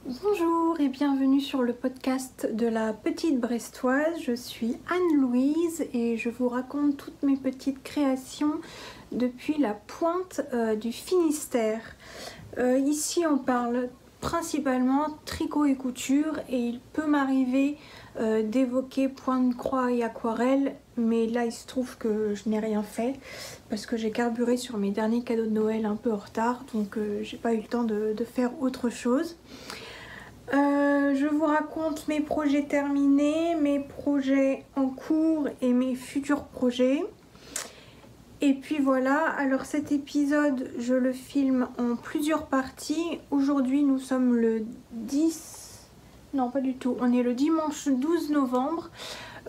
Bonjour et bienvenue sur le podcast de la Petite Brestoise. Je suis Anne-Louise et je vous raconte toutes mes petites créations depuis la pointe du Finistère. Ici on parle principalement tricot et couture et il peut m'arriver d'évoquer point de croix et aquarelle, mais là il se trouve que je n'ai rien fait parce que j'ai carburé sur mes derniers cadeaux de Noël un peu en retard, donc j'ai pas eu le temps de faire autre chose. Je vous raconte mes projets terminés, mes projets en cours et mes futurs projets. Et puis voilà, alors cet épisode, je le filme en plusieurs parties. Aujourd'hui, nous sommes le 10... Non, pas du tout. On est le dimanche 12 novembre.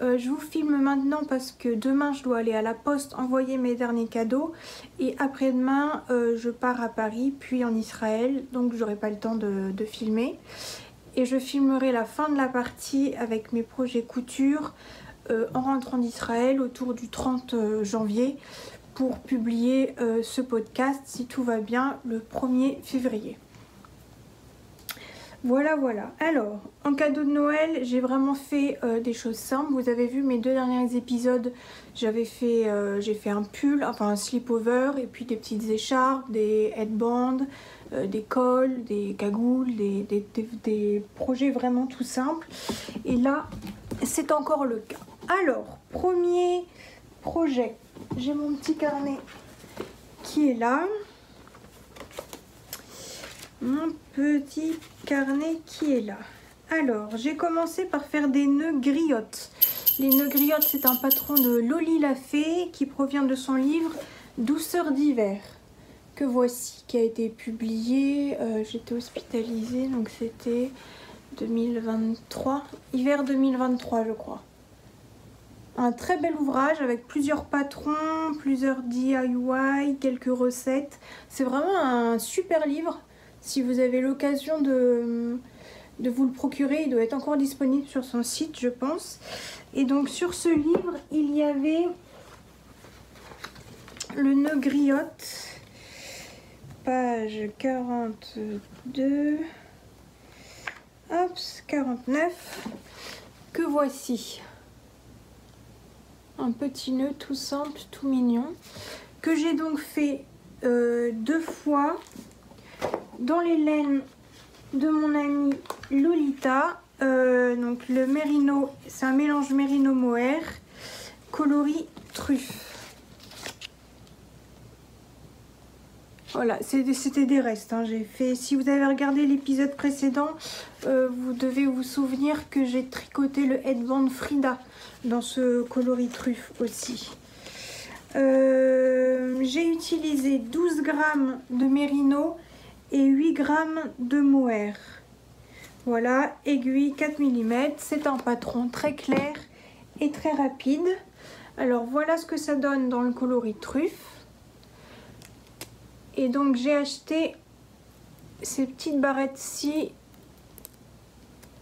Je vous filme maintenant parce que demain, je dois aller à la poste envoyer mes derniers cadeaux. Et après-demain, je pars à Paris, puis en Israël. Donc, j'aurai pas le temps de filmer. Et je filmerai la fin de la partie avec mes projets couture en rentrant d'Israël autour du 30 janvier pour publier ce podcast, si tout va bien, le 1er février. Voilà. Alors, en cadeau de Noël, j'ai vraiment fait des choses simples. Vous avez vu mes deux derniers épisodes, j'ai fait un pull, enfin un slip-over, et puis des petites écharpes, des headbands, des cols, des cagoules, des projets vraiment tout simples. Et là, c'est encore le cas. Alors, premier projet, j'ai mon petit carnet qui est là. Mon petit carnet qui est là. Alors, j'ai commencé par faire des nœuds griottes. Les nœuds griottes, c'est un patron de Loli la Fée qui provient de son livre Douceur d'hiver, que voici, qui a été publié, j'étais hospitalisée, donc c'était 2023, hiver 2023 je crois. Un très bel ouvrage avec plusieurs patrons, plusieurs DIY, quelques recettes. C'est vraiment un super livre. Si vous avez l'occasion de vous le procurer, il doit être encore disponible sur son site, je pense. Et donc sur ce livre, il y avait le nœud griotte, page 42, hop, 49, que voici. Un petit nœud tout simple, tout mignon, que j'ai donc fait 2 fois dans les laines de mon amie Lolita. Donc le mérino, c'est un mélange mérino mohair coloris truffe. Voilà, c'était des restes. J'ai fait. Si vous avez regardé l'épisode précédent, vous devez vous souvenir que j'ai tricoté le headband Frida dans ce coloris truffe aussi. J'ai utilisé 12 grammes de mérino et 8 grammes de mohair. Voilà, aiguille 4 mm. C'est un patron très clair et très rapide. Alors voilà ce que ça donne dans le coloris truffe. Et donc j'ai acheté ces petites barrettes-ci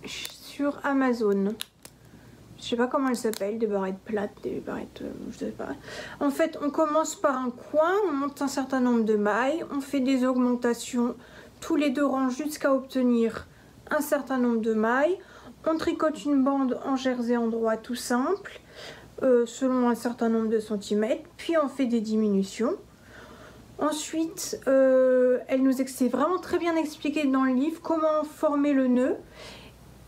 sur Amazon. Je sais pas comment elles s'appellent, des barrettes plates, des barrettes, je sais pas. En fait, on commence par un coin, on monte un certain nombre de mailles, on fait des augmentations tous les 2 rangs jusqu'à obtenir un certain nombre de mailles. On tricote une bande en jersey endroit tout simple, selon un certain nombre de centimètres, puis on fait des diminutions. Ensuite, c'est vraiment très bien expliqué dans le livre comment former le nœud.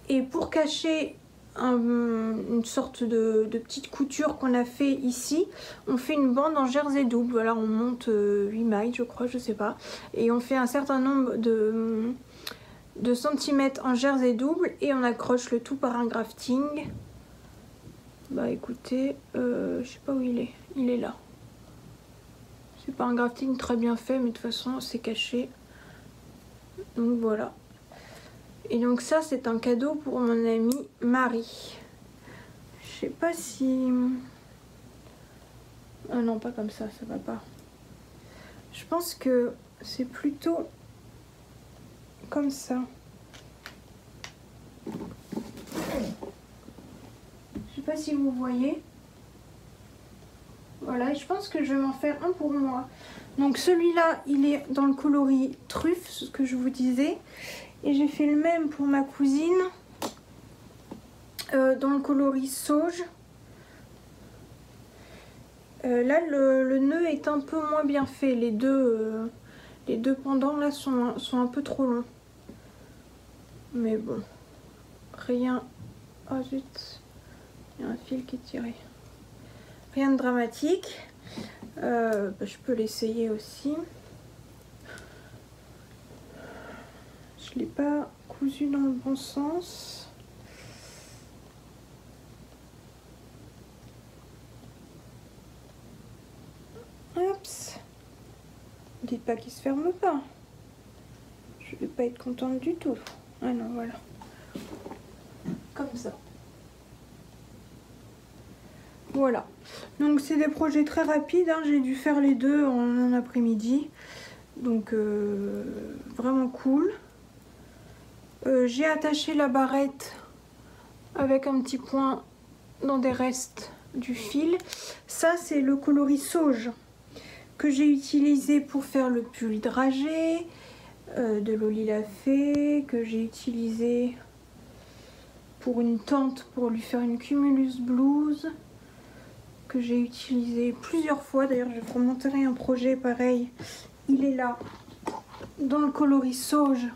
Et pour cacher une sorte de petite couture qu'on a fait ici, on fait une bande en jersey double. Voilà, on monte 8 mailles, je crois, je sais pas. Et on fait un certain nombre de centimètres en jersey double et on accroche le tout par un grafting. Bah écoutez, je sais pas où il est. Il est là. C'est pas un grafting très bien fait, mais de toute façon c'est caché. Donc voilà. Et donc ça c'est un cadeau pour mon amie Marie. Je sais pas si... Ah non, pas comme ça va pas. Je pense que c'est plutôt comme ça. Je sais pas si vous voyez. Voilà, et je pense que je vais m'en faire un pour moi. Donc celui-là, il est dans le coloris truffe, ce que je vous disais. Et j'ai fait le même pour ma cousine, dans le coloris sauge. Là, le nœud est un peu moins bien fait. Les deux pendants là sont un peu trop longs. Mais bon, rien... Oh zut, il y a un fil qui est tiré. Rien de dramatique. Je peux l'essayer aussi. Je ne l'ai pas cousu dans le bon sens. Oups. Dites pas qu'il se ferme pas. Je vais pas être contente du tout. Ah non, voilà. Comme ça. Voilà. Donc c'est des projets très rapides. Hein. J'ai dû faire les deux en un après-midi. Donc vraiment cool. J'ai attaché la barrette avec un petit point dans des restes du fil. Ça c'est le coloris sauge que j'ai utilisé pour faire le pull dragé de Loli la Fée, que j'ai utilisé pour une tante pour lui faire une cumulus blouse, que j'ai utilisé plusieurs fois. D'ailleurs je vais vous montrer un projet pareil, il est là dans le coloris sauge,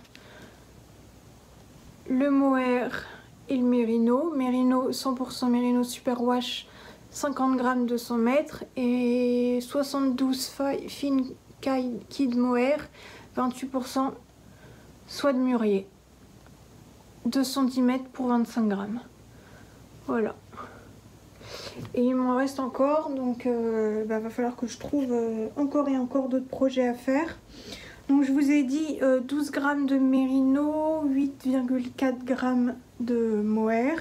le mohair et le mérino 100% mérino superwash, 50 grammes 200 mètres, et 72 fine kid mohair 28% soie de mûrier, 2 cm pour 25 grammes. Voilà. Et il m'en reste encore, donc va falloir que je trouve encore et encore d'autres projets à faire. Donc je vous ai dit 12 grammes de mérino, 8,4 grammes de mohair.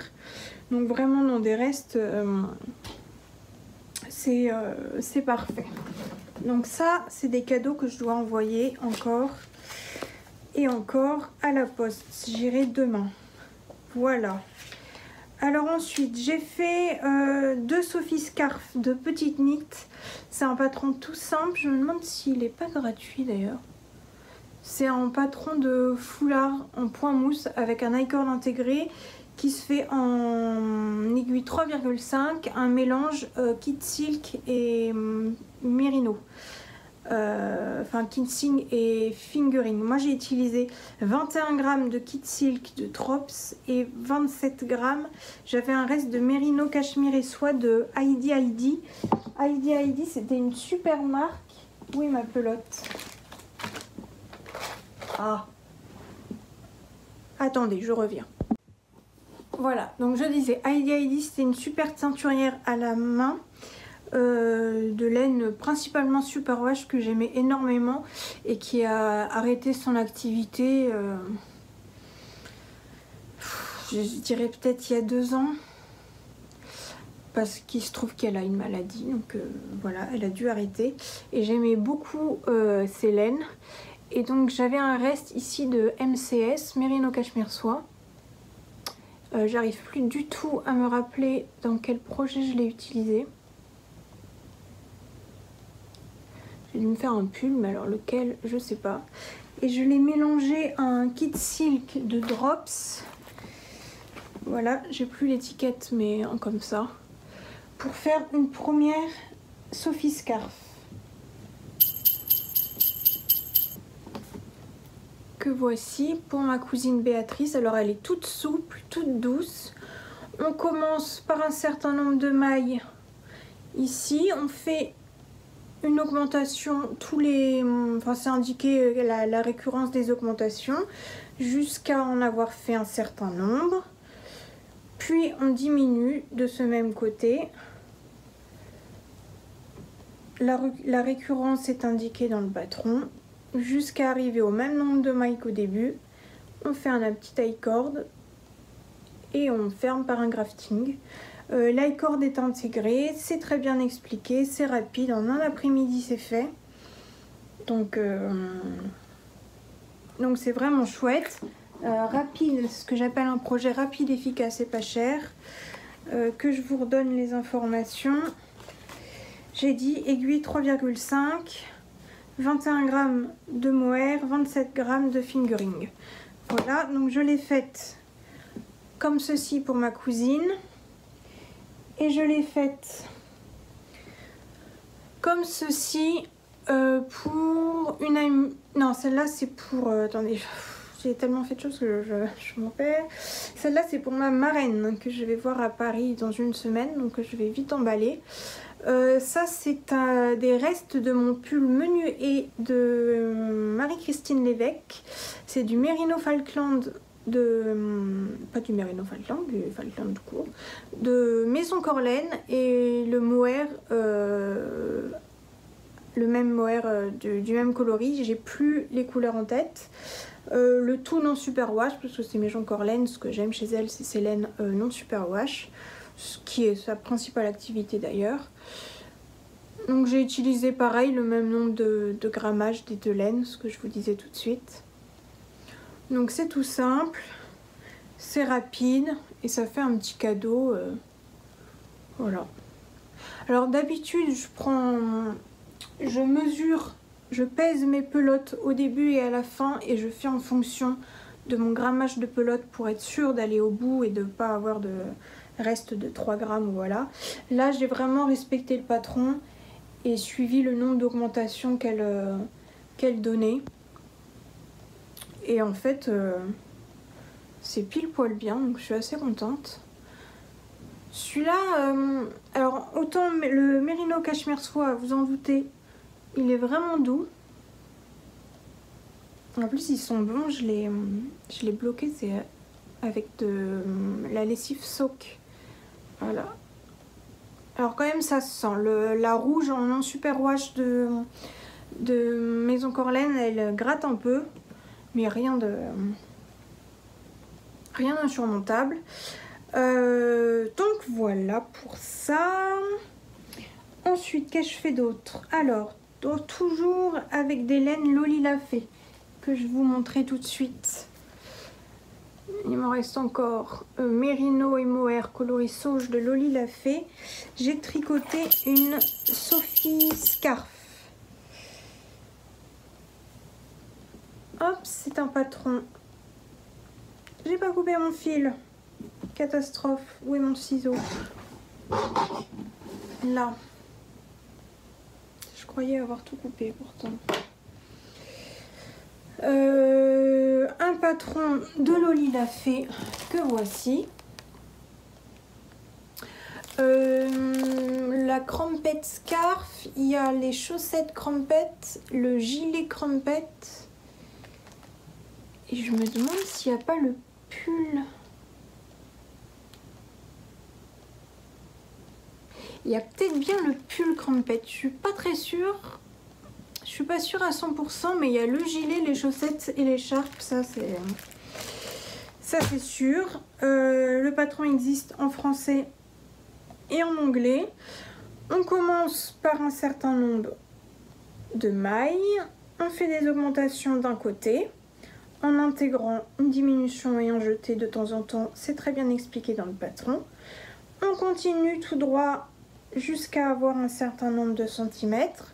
Donc vraiment dans des restes, c'est parfait. Donc ça, c'est des cadeaux que je dois envoyer encore et encore à la poste. J'irai demain. Voilà. Alors ensuite, j'ai fait 2 Sophie Scarf de petite knit. C'est un patron tout simple. Je me demande s'il n'est pas gratuit d'ailleurs. C'est un patron de foulard en point mousse avec un i-cord intégré qui se fait en aiguille 3,5, un mélange kit silk et mérino. Enfin kit silk et fingering. Moi j'ai utilisé 21 grammes de kit silk de Trops et 27 grammes. J'avais un reste de mérino cachemire et soie de Heidi Heidi. Heidi Heidi, c'était une super marque. Où est ma pelote? Ah, attendez, je reviens. Voilà, donc je disais, Heidi Heidi, c'était une super teinturière à la main, de laine principalement superwash que j'aimais énormément et qui a arrêté son activité, je dirais peut-être il y a 2 ans, parce qu'il se trouve qu'elle a une maladie, donc voilà, elle a dû arrêter. Et j'aimais beaucoup ces laines. Et donc j'avais un reste ici de MCS, Merino Cachemire Soie. J'arrive plus du tout à me rappeler dans quel projet je l'ai utilisé. J'ai dû me faire un pull, mais alors lequel, je sais pas. Et je l'ai mélangé à un kit silk de Drops. Voilà, j'ai plus l'étiquette, mais comme ça. Pour faire une première Sophie Scarf. Que voici pour ma cousine Béatrice. Alors elle est toute souple, toute douce. On commence par un certain nombre de mailles ici. On fait une augmentation tous les... Enfin c'est indiqué la récurrence des augmentations jusqu'à en avoir fait un certain nombre. Puis on diminue de ce même côté. La récurrence est indiquée dans le patron. Jusqu'à arriver au même nombre de mailles qu'au début. On fait un petit i-cord et on ferme par un grafting. L'i-cord est intégré, c'est très bien expliqué, c'est rapide, en un après-midi c'est fait. Donc c'est vraiment chouette. Rapide, ce que j'appelle un projet rapide, efficace et pas cher. Que je vous redonne les informations. J'ai dit aiguille 3,5. 21 g de mohair, 27 g de fingering. Voilà, donc je l'ai faite comme ceci pour ma cousine. Et je l'ai faite comme ceci pour une amie. Non, celle-là c'est pour... attendez, j'ai tellement fait de choses que je m'en perds. Celle-là c'est pour ma marraine que je vais voir à Paris dans une semaine, donc je vais vite emballer. Ça c'est des restes de mon pull menu et de Marie-Christine Lévesque. C'est du Merino Falkland pas du Merino Falkland, du Falkland court, de Maison Corlaine, et le mohair, le même mohair du même coloris. J'ai plus les couleurs en tête. Le tout non superwash, parce que c'est Maison Corlaine. Ce que j'aime chez elle, c'est ses laines non superwash, ce qui est sa principale activité d'ailleurs. Donc j'ai utilisé pareil le même nombre de grammage des deux laines, ce que je vous disais tout de suite. Donc c'est tout simple, c'est rapide et ça fait un petit cadeau. Voilà. Alors d'habitude je mesure, je pèse mes pelotes au début et à la fin et je fais en fonction de mon grammage de pelote pour être sûre d'aller au bout et de ne pas avoir de reste de 3 grammes. Voilà. Là j'ai vraiment respecté le patron et suivi le nombre d'augmentations qu'elle donnait. Et en fait, c'est pile poil bien, donc je suis assez contente. Celui-là, alors autant le Merino Cashmere Soie, vous en doutez, il est vraiment doux. En plus, ils sont bons, je l'ai bloqué, c'est avec de la lessive Soak. Voilà. Alors quand même, ça se sent. La rouge en non super wash de Maison Corlaine, elle gratte un peu. Mais rien d'insurmontable. Donc voilà pour ça. Ensuite, qu'est-ce que je fais d'autre? Alors, toujours avec des laines Loli Lafay que je vous montrer tout de suite. Il m'en reste encore Merino et mohair coloris sauge de Loli Lafay. J'ai tricoté une Sophie Scarf. Hop, c'est un patron. J'ai pas coupé mon fil. Catastrophe. Où est mon ciseau? Là. Je croyais avoir tout coupé pourtant. Un patron de Loli Lafay que voici. La crumpet scarf. Il y a les chaussettes crumpet, le gilet crumpet. Et je me demande s'il n'y a pas le pull. Il y a peut-être bien le pull crumpet. Je suis pas très sûre. Je suis pas sûre à 100%, mais il y a le gilet, les chaussettes et l'écharpe. Ça c'est sûr. Le patron existe en français et en anglais. On commence par un certain nombre de mailles. On fait des augmentations d'un côté, en intégrant une diminution et un jeté de temps en temps. C'est très bien expliqué dans le patron. On continue tout droit jusqu'à avoir un certain nombre de centimètres.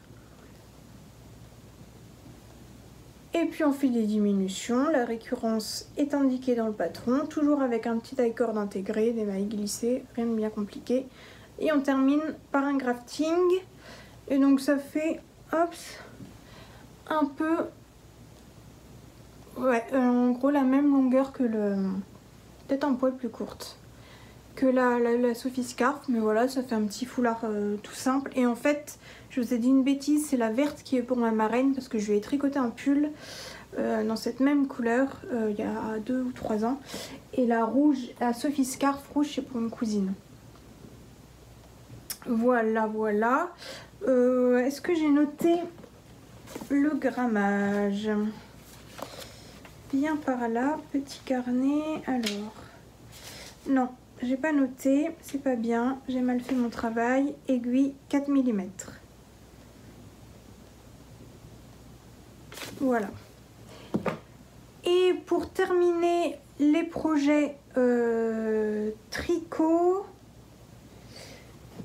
Et puis on fait des diminutions. La récurrence est indiquée dans le patron, toujours avec un petit taille-corde intégré, des mailles glissées, rien de bien compliqué. Et on termine par un grafting. Et donc ça fait, hop, un peu... Ouais, en gros la même longueur que peut-être un poil plus courte que la Sophie Scarf, mais voilà, ça fait un petit foulard tout simple. Et en fait, je vous ai dit une bêtise, c'est la verte qui est pour ma marraine, parce que je lui ai tricoté un pull dans cette même couleur il y a 2 ou 3 ans. Et la rouge, la Sophie Scarf rouge, c'est pour une cousine. Voilà, voilà. Est-ce que j'ai noté le grammage? Bien par là, petit carnet. Alors, non, j'ai pas noté, c'est pas bien, j'ai mal fait mon travail. Aiguille 4 mm. Voilà. Et pour terminer les projets tricot,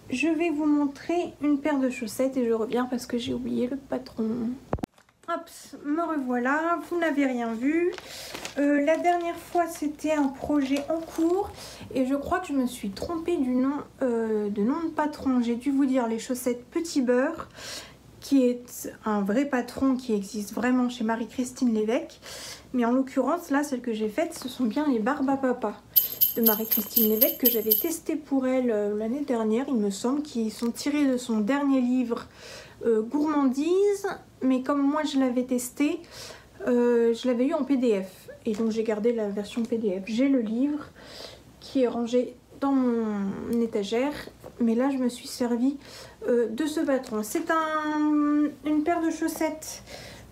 je vais vous montrer une paire de chaussettes et je reviens parce que j'ai oublié le patron. Hop, me revoilà, vous n'avez rien vu. La dernière fois, c'était un projet en cours et je crois que je me suis trompée du nom de patron. J'ai dû vous dire les chaussettes Petit Beurre, qui est un vrai patron qui existe vraiment chez Marie-Christine Lévesque. Mais en l'occurrence, là, celles que j'ai faites, ce sont bien les Barbes à Papa de Marie-Christine Lévesque que j'avais testé pour elle l'année dernière, il me semble, qui sont tirées de son dernier livre Gourmandise. Mais comme moi je l'avais testé, je l'avais eu en PDF et donc j'ai gardé la version PDF. J'ai le livre qui est rangé dans mon étagère, mais là je me suis servi de ce patron. C'est une paire de chaussettes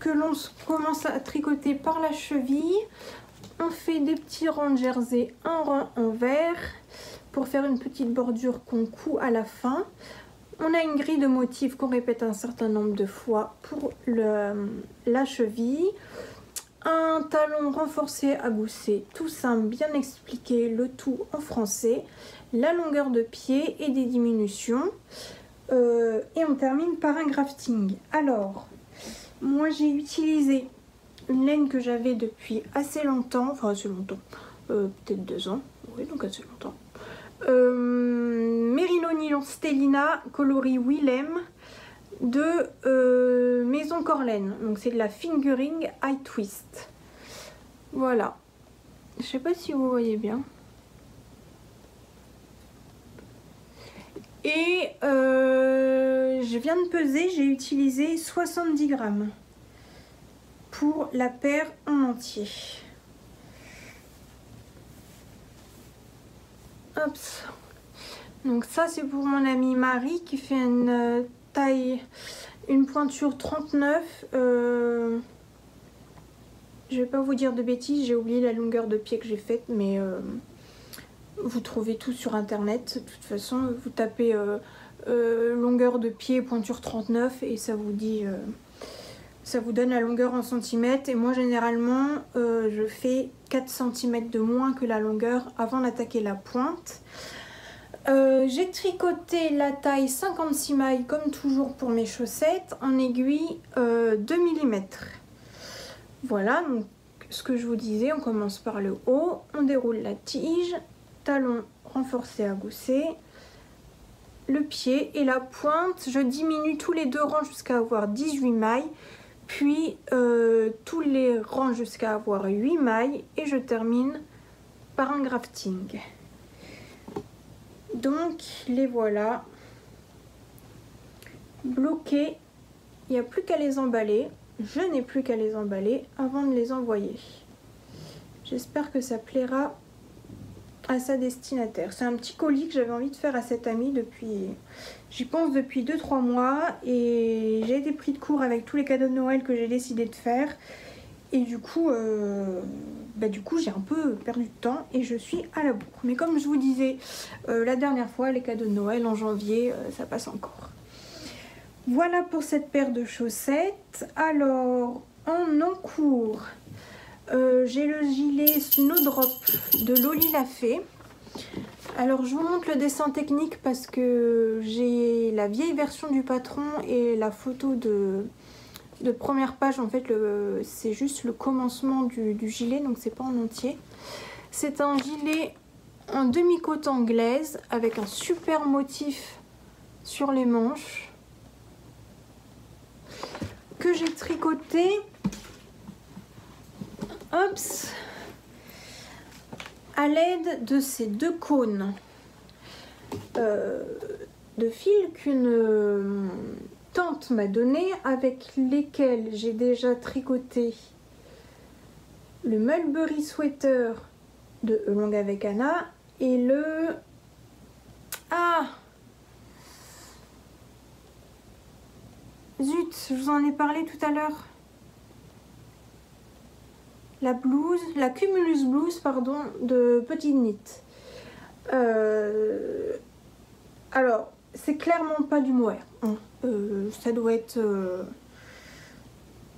que l'on commence à tricoter par la cheville. On fait des petits rangs de jersey, un rang en vert pour faire une petite bordure qu'on coud à la fin. On a une grille de motifs qu'on répète un certain nombre de fois pour la cheville. Un talon renforcé à gousset, tout simple, bien expliqué, le tout en français. La longueur de pied et des diminutions. Et on termine par un grafting. Alors, moi j'ai utilisé une laine que j'avais depuis assez longtemps, peut-être 2 ans, oui donc assez longtemps. Merino Nylon Stellina coloris Willem de Maison Corlaine. Donc c'est de la fingering high twist. Voilà. Je sais pas si vous voyez bien. Et je viens de peser, j'ai utilisé 70 grammes pour la paire en entier. Hop. Donc ça c'est pour mon amie Marie qui fait une une pointure 39. Je vais pas vous dire de bêtises, j'ai oublié la longueur de pied que j'ai faite, mais vous trouvez tout sur internet. De toute façon, vous tapez longueur de pied pointure 39 et ça vous dit, ça vous donne la longueur en centimètres. Et moi généralement je fais 4 cm de moins que la longueur avant d'attaquer la pointe. J'ai tricoté la taille 56 mailles comme toujours pour mes chaussettes en aiguille 2 mm. Voilà, donc ce que je vous disais, on commence par le haut, on déroule la tige, talon renforcé à gousset, le pied et la pointe. Je diminue tous les 2 rangs jusqu'à avoir 18 mailles, puis tous les rangs jusqu'à avoir 8 mailles et je termine par un grafting. Donc les voilà bloqués, il n'y a plus qu'à les emballer. Je n'ai plus qu'à les emballer avant de les envoyer. J'espère que ça plaira à sa destinataire. C'est un petit colis que j'avais envie de faire à cette amie depuis... J'y pense depuis 2-3 mois et j'ai été pris de court avec tous les cadeaux de Noël que j'ai décidé de faire. Et du coup j'ai un peu perdu de temps et je suis à la bourre. Mais comme je vous disais la dernière fois, les cadeaux de Noël en janvier, ça passe encore. Voilà pour cette paire de chaussettes. Alors, en encours, j'ai le gilet Snowdrop de Loli Lafay. Alors, je vous montre le dessin technique parce que j'ai la vieille version du patron et la photo de première page. En fait, c'est juste le commencement du gilet, donc c'est pas en entier. C'est un gilet en demi-côte anglaise avec un super motif sur les manches que j'ai tricoté à l'aide de ces 2 cônes de fil qu'une tante m'a donné, avec lesquels j'ai déjà tricoté le Mulberry Sweater de Longue avec Anna et le... Zut, je vous en ai parlé tout à l'heure. La Cumulus Blouse, pardon, de Petite Knit. Alors, c'est clairement pas du mohair. Hein. Ça doit être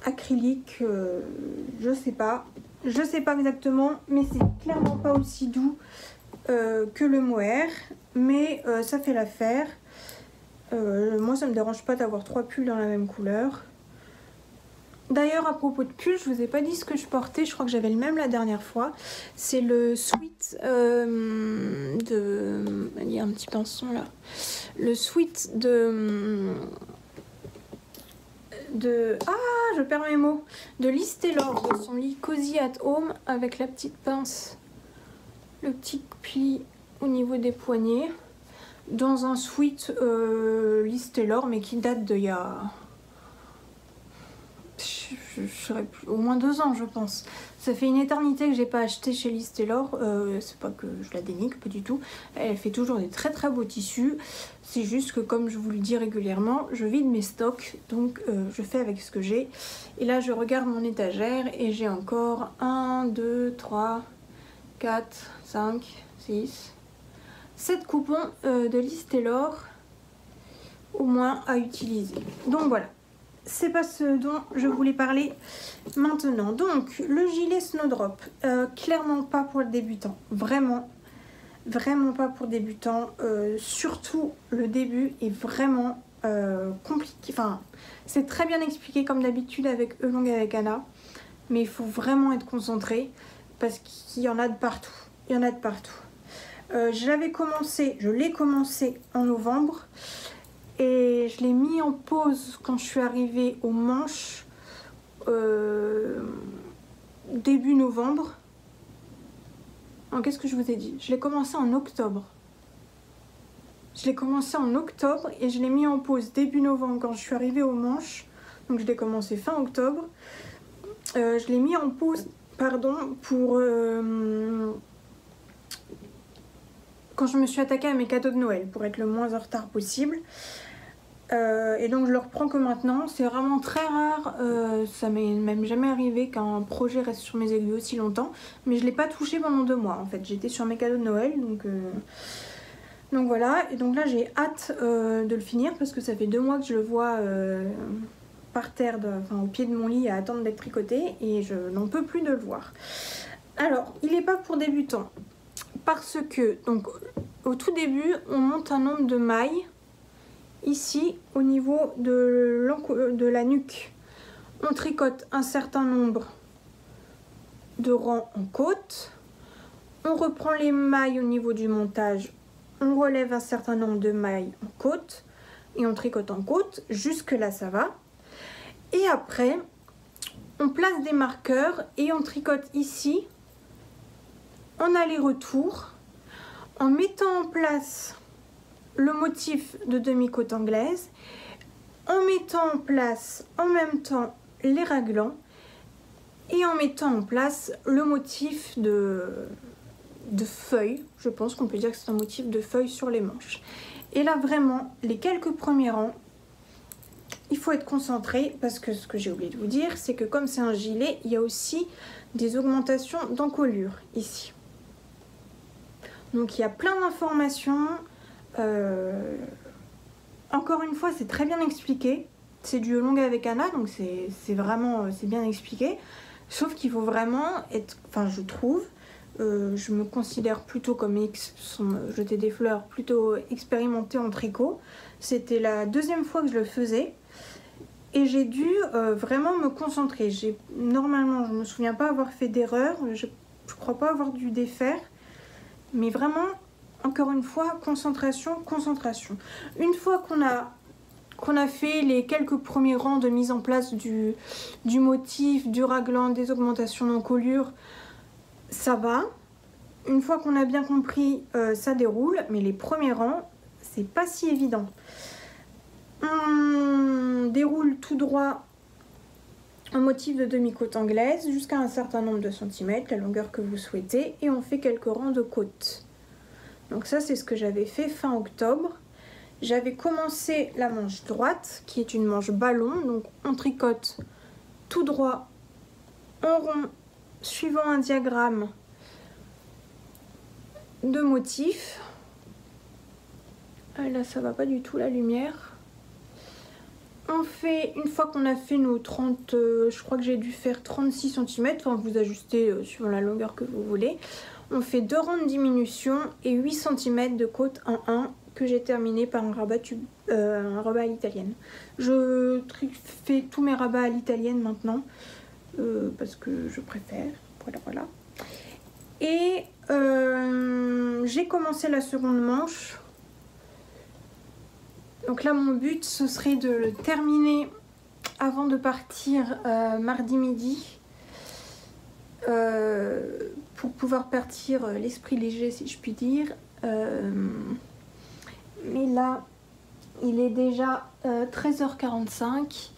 acrylique, je sais pas. Je sais pas exactement, mais c'est clairement pas aussi doux que le mohair. Mais ça fait l'affaire. Moi ça me dérange pas d'avoir 3 pulls dans la même couleur. D'ailleurs, à propos de pull, je vous ai pas dit ce que je portais, je crois que j'avais le même la dernière fois. C'est le sweat de... Il y a un petit pinceau là. Le sweat Ah, je perds mes mots. De Liz Taylor, de son lit Cozy at Home, avec la petite pince, le petit pli au niveau des poignets. Dans un sweat Liz Taylor, mais qui date d'il y a... Je serais au moins 2 ans, je pense. Ça fait une éternité que j'ai pas acheté chez Liz Taylor. C'est pas que je la dénigre, pas du tout. Elle fait toujours des très très beaux tissus. C'est juste que, comme je vous le dis régulièrement, je vide mes stocks, donc je fais avec ce que j'ai. Et là, je regarde mon étagère et j'ai encore 1, 2, 3, 4, 5, 6, 7 coupons de Liz Taylor au moins à utiliser. Donc voilà. C'est pas ce dont je voulais parler maintenant. Donc, le gilet Snowdrop, clairement pas pour le débutant. Vraiment, vraiment pas pour débutant. Surtout, le début est vraiment compliqué. Enfin, c'est très bien expliqué comme d'habitude avec Elong avec Anna. Mais il faut vraiment être concentré parce qu'il y en a de partout. Il y en a de partout. Je l'ai commencé en novembre. Et je l'ai mis en pause quand je suis arrivée aux manches début novembre. Qu'est-ce que je vous ai dit? Je l'ai commencé en octobre. Je l'ai commencé en octobre et je l'ai mis en pause début novembre quand je suis arrivée aux manches. Donc je l'ai commencé fin octobre. Je l'ai mis en pause, pardon, pour... quand je me suis attaquée à mes cadeaux de Noël, pour être le moins en retard possible. Et donc je le reprends que maintenant. C'est vraiment très rare, ça m'est même jamais arrivé qu'un projet reste sur mes aiguilles aussi longtemps. Mais je ne l'ai pas touché pendant 2 mois en fait. J'étais sur mes cadeaux de Noël, donc voilà. Et donc là j'ai hâte de le finir parce que ça fait 2 mois que je le vois par terre, au pied de mon lit à attendre d'être tricoté. Et je n'en peux plus de le voir. Alors, il n'est pas pour débutants. Parce que, donc, au tout début, on monte un nombre de mailles, ici, au niveau de la nuque. On tricote un certain nombre de rangs en côte. On reprend les mailles au niveau du montage. On relève un certain nombre de mailles en côte. Et on tricote en côte. Jusque là, ça va. Et après, on place des marqueurs et on tricote ici en aller-retour, en mettant en place le motif de demi-côte anglaise, en mettant en place en même temps les raglans et en mettant en place le motif de feuilles. Je pense qu'on peut dire que c'est un motif de feuilles sur les manches. Et là vraiment, les quelques premiers rangs, il faut être concentré parce que ce que j'ai oublié de vous dire, c'est que comme c'est un gilet, il y a aussi des augmentations d'encolure ici. Donc il y a plein d'informations. Encore une fois, c'est très bien expliqué. C'est du Elong avec Anna, donc c'est vraiment bien expliqué. Sauf qu'il faut vraiment être, enfin je trouve, je me considère plutôt comme jeter des fleurs, plutôt expérimentée en tricot. C'était la 2e fois que je le faisais. Et j'ai dû vraiment me concentrer. Normalement, je ne me souviens pas avoir fait d'erreur. Je ne crois pas avoir dû défaire. Mais vraiment, encore une fois, concentration, concentration. Une fois qu'on a fait les quelques premiers rangs de mise en place du motif, du raglan, des augmentations d'encolure, ça va. Une fois qu'on a bien compris, ça déroule. Mais les premiers rangs, c'est pas si évident. On déroule tout droit un motif de demi-côte anglaise jusqu'à un certain nombre de centimètres, la longueur que vous souhaitez, et on fait quelques rangs de côte. Donc ça, c'est ce que j'avais fait fin octobre. J'avais commencé la manche droite, qui est une manche ballon, donc on tricote tout droit en rond, suivant un diagramme de motifs. Ah, là, ça va pas du tout la lumière. On fait, une fois qu'on a fait nos 30, je crois que j'ai dû faire 36 cm, enfin vous ajustez suivant la longueur que vous voulez. On fait 2 rangs de diminution et 8 cm de côte en 1 que j'ai terminé par un rabat à l'italienne. Je fais tous mes rabats à l'italienne maintenant parce que je préfère. Voilà. Et j'ai commencé la seconde manche. Donc là, mon but, ce serait de le terminer avant de partir mardi midi. Pour pouvoir partir l'esprit léger, si je puis dire. Mais là, il est déjà 13h45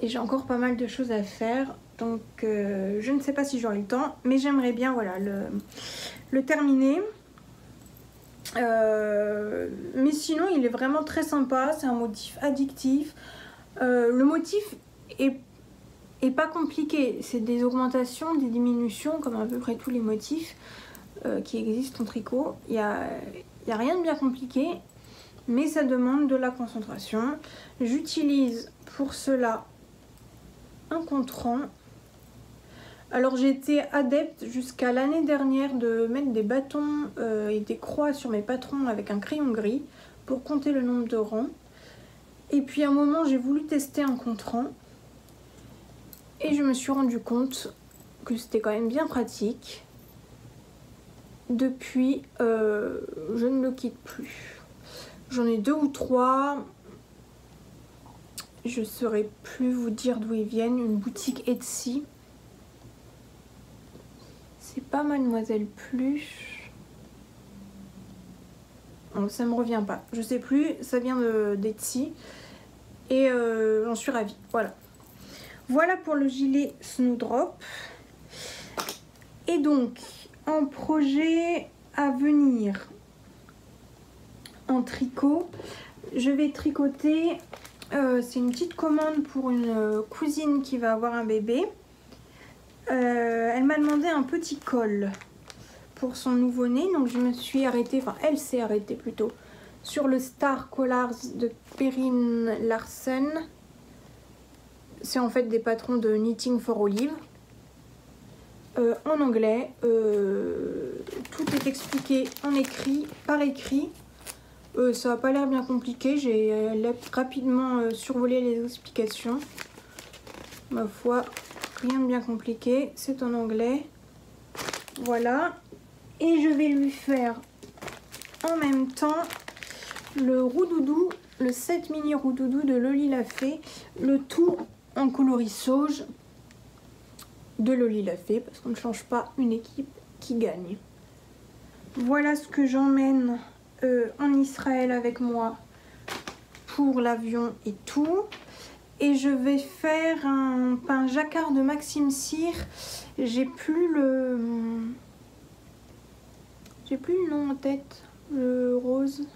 et j'ai encore pas mal de choses à faire. Donc je ne sais pas si j'aurai le temps, mais j'aimerais bien le terminer. Mais sinon, il est vraiment très sympa. C'est un motif addictif. Le motif est pas compliqué. C'est des augmentations, des diminutions, comme à peu près tous les motifs qui existent en tricot. Il y a rien de bien compliqué, mais ça demande de la concentration. J'utilise pour cela un contrant. Alors j'étais adepte jusqu'à l'année dernière de mettre des bâtons et des croix sur mes patrons avec un crayon gris pour compter le nombre de rangs. Et puis à un moment j'ai voulu tester un contrant et je me suis rendu compte que c'était quand même bien pratique. Depuis, je ne le quitte plus. J'en ai 2 ou 3. Je ne saurais plus vous dire d'où ils viennent. Une boutique Etsy. C'est pas Mademoiselle Pluche. Bon, ça me revient pas. Je sais plus. Ça vient d'Etsy. Et j'en suis ravie. Voilà pour le gilet Snowdrop. Et donc, en projet à venir en tricot, je vais tricoter. C'est une petite commande pour une cousine qui va avoir un bébé. Elle m'a demandé un petit col pour son nouveau-né, donc je me suis arrêtée, enfin elle s'est arrêtée plutôt, sur le Star Collars de Perrine Larsen. C'est en fait des patrons de Knitting for Olive. En anglais, tout est expliqué en écrit, par écrit. Ça n'a pas l'air bien compliqué, j'ai rapidement survolé les explications. Ma foi, rien de bien compliqué, c'est en anglais. Voilà. Et je vais lui faire en même temps le roux-doudou, le set mini roux-doudou de Loli La Fée, le tout en coloris sauge de Loli La Fée, parce qu'on ne change pas une équipe qui gagne. Voilà ce que j'emmène en Israël avec moi pour l'avion et tout. Et je vais faire un pain jacquard de Maxime Cyr. J'ai plus le nom en tête. Le rose.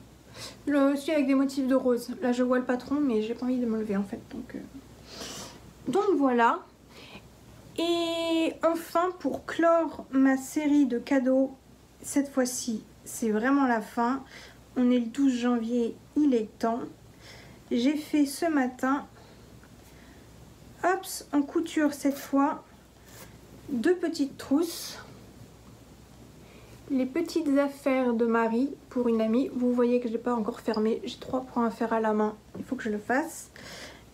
Celui avec des motifs de rose. Là je vois le patron mais j'ai pas envie de me lever en fait. Donc voilà. Et enfin, pour clore ma série de cadeaux, cette fois-ci, c'est vraiment la fin. On est le 12 janvier, il est temps. J'ai fait ce matin, hops, en couture cette fois, 2 petites trousses. Les petites affaires de Marie pour une amie. Vous voyez que je n'ai pas encore fermé. J'ai 3 points à faire à la main. Il faut que je le fasse.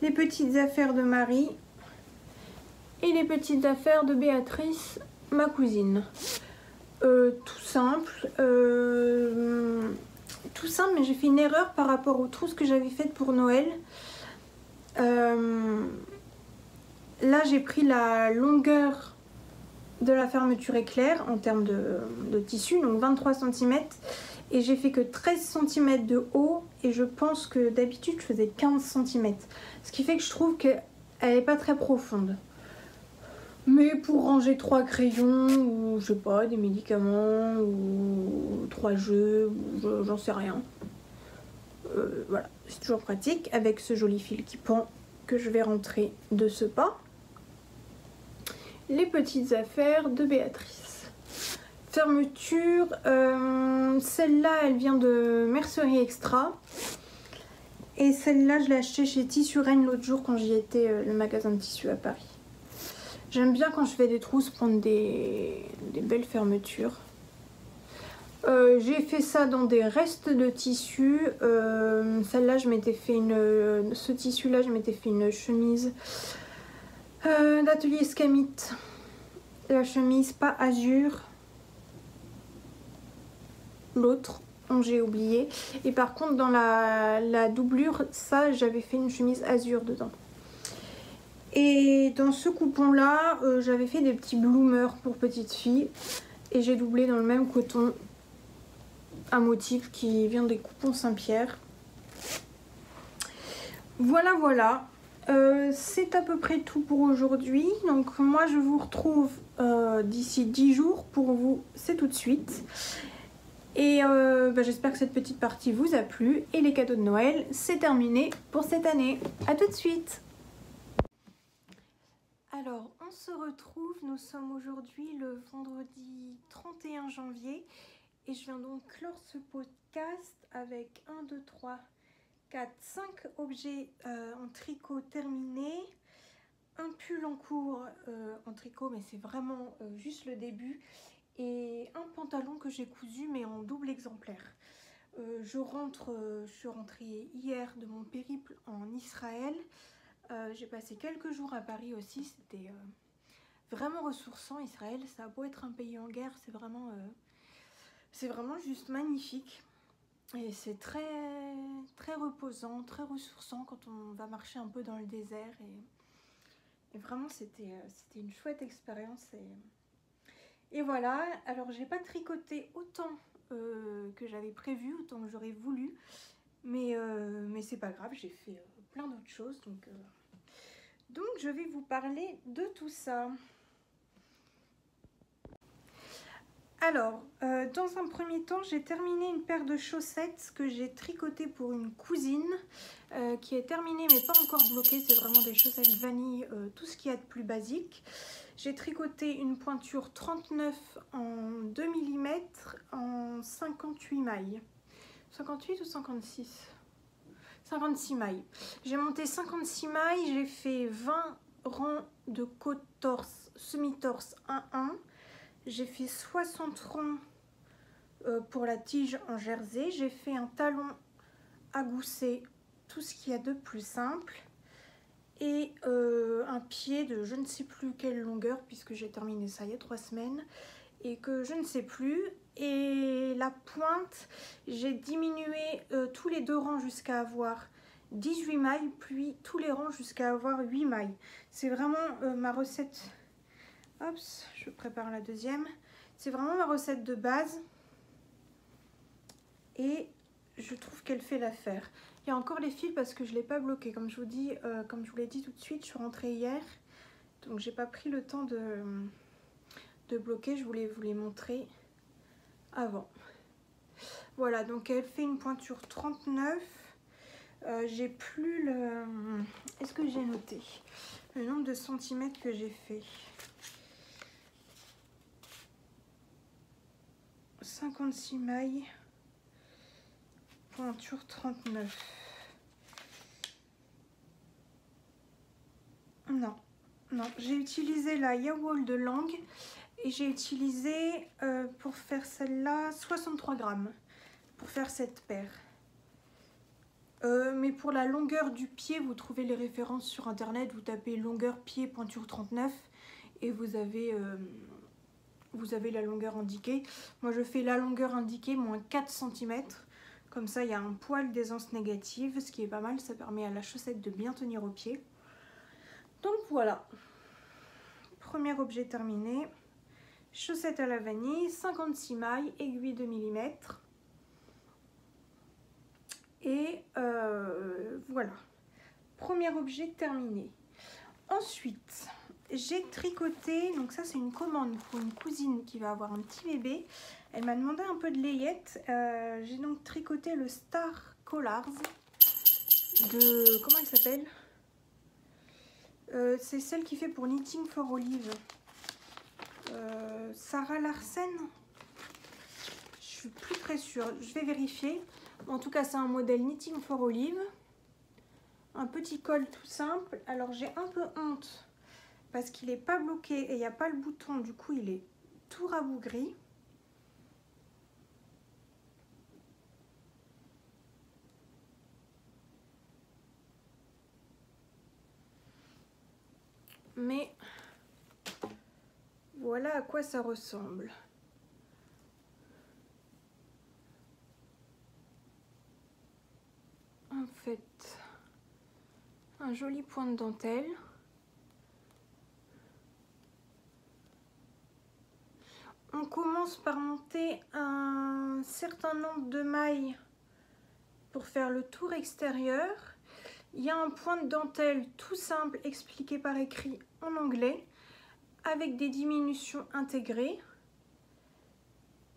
Les petites affaires de Marie. Et les petites affaires de Béatrice, ma cousine. Tout simple, mais j'ai fait une erreur par rapport aux trousses que j'avais faites pour Noël. Là, j'ai pris la longueur de la fermeture éclair en termes de tissu, donc 23 cm. Et j'ai fait que 13 cm de haut. Et je pense que d'habitude, je faisais 15 cm. Ce qui fait que je trouve qu'elle n'est pas très profonde. Mais pour ranger 3 crayons ou je sais pas, des médicaments ou 3 jeux, j'en sais rien. Voilà, c'est toujours pratique avec ce joli fil qui pend que je vais rentrer de ce pas. Les petites affaires de Béatrice. Fermeture, celle-là elle vient de Mercerie Extra. Et celle-là je l'ai achetée chez Tissu Reine l'autre jour quand j'y étais, le magasin de tissu à Paris. J'aime bien quand je fais des trousses prendre des belles fermetures. J'ai fait ça dans des restes de tissu. Celle-là, je m'étais fait ce tissu-là, je m'étais fait une chemise d'atelier Scamit. La chemise pas azur. L'autre, j'ai oublié. Et par contre, dans la doublure, ça, j'avais fait une chemise azur dedans. Et dans ce coupon-là, j'avais fait des petits bloomers pour petites filles. Et j'ai doublé dans le même coton un motif qui vient des coupons Saint-Pierre. Voilà, voilà. C'est à peu près tout pour aujourd'hui. Donc moi, je vous retrouve d'ici 10 jours. Pour vous, c'est tout de suite. Et j'espère que cette petite partie vous a plu. Et les cadeaux de Noël, c'est terminé pour cette année. À tout de suite. Alors, on se retrouve. Nous sommes aujourd'hui le vendredi 31 janvier. Et je viens donc clore ce podcast avec 1, 2, 3, 4, 5 objets en tricot terminés. Un pull en cours en tricot, mais c'est vraiment juste le début. Et un pantalon que j'ai cousu, mais en double exemplaire. Je suis rentrée hier de mon périple en Israël. J'ai passé quelques jours à Paris aussi. C'était vraiment ressourçant, Israël. Ça a beau être un pays en guerre, c'est vraiment juste magnifique. Et c'est très, très reposant, très ressourçant quand on va marcher un peu dans le désert. Et vraiment, c'était une chouette expérience. Et voilà, alors j'ai pas tricoté autant que j'avais prévu, autant que j'aurais voulu. Mais c'est pas grave, j'ai fait plein d'autres choses. Donc je vais vous parler de tout ça. Alors, dans un premier temps, j'ai terminé une paire de chaussettes que j'ai tricotées pour une cousine, qui est terminée mais pas encore bloquée. C'est vraiment des chaussettes vanille, tout ce qu'il y a de plus basique. J'ai tricoté une pointure 39 en 2 mm en 58 mailles. 58 ou 56 ? 56 mailles. J'ai monté 56 mailles, j'ai fait 20 rangs de côte torse, semi-torse 1-1. J'ai fait 60 rangs pour la tige en jersey. J'ai fait un talon à gousset, tout ce qu'il y a de plus simple. Et un pied de je ne sais plus quelle longueur, puisque j'ai terminé ça il y a 3 semaines. Et que je ne sais plus. Et la pointe, j'ai diminué tous les 2 rangs jusqu'à avoir 18 mailles, puis tous les rangs jusqu'à avoir 8 mailles. C'est vraiment ma recette. Hop, je prépare la deuxième. C'est vraiment ma recette de base. Et je trouve qu'elle fait l'affaire. Il y a encore les fils parce que je ne l'ai pas bloqué. Comme je vous l'ai dit tout de suite, je suis rentrée hier. Donc j'ai pas pris le temps de bloquer. Je voulais vous les montrer avant. Voilà, donc elle fait une pointure 39. J'ai plus le... Est-ce que j'ai noté le nombre de centimètres que j'ai fait? 56 mailles, pointure 39. Non, j'ai utilisé la Yawol de Lange et j'ai utilisé pour faire celle-là 63 grammes pour faire cette paire. Mais pour la longueur du pied, vous trouvez les références sur internet, vous tapez longueur pied pointure 39 et vous avez la longueur indiquée. Moi je fais la longueur indiquée moins 4 cm. Comme ça il y a un poil d'aisance négative, ce qui est pas mal, ça permet à la chaussette de bien tenir au pied. Donc voilà, premier objet terminé. Chaussette à la vanille, 56 mailles, aiguille de millimètre. Et voilà, premier objet terminé. Ensuite, j'ai tricoté, donc ça c'est une commande pour une cousine qui va avoir un petit bébé. Elle m'a demandé un peu de layette. J'ai donc tricoté le Star Collars de... Comment elle s'appelle? C'est celle qui fait pour Knitting for Olive. Sarah Larsen. Je suis plus très sûre, je vais vérifier. En tout cas, c'est un modèle Knitting for Olive. Un petit col tout simple. Alors j'ai un peu honte parce qu'il n'est pas bloqué et il n'y a pas le bouton, du coup il est tout rabougri. mais voilà à quoi ça ressemble. En fait, un joli point de dentelle. On commence par monter un certain nombre de mailles pour faire le tour extérieur. Il y a un point de dentelle tout simple expliqué par écrit en anglais avec des diminutions intégrées.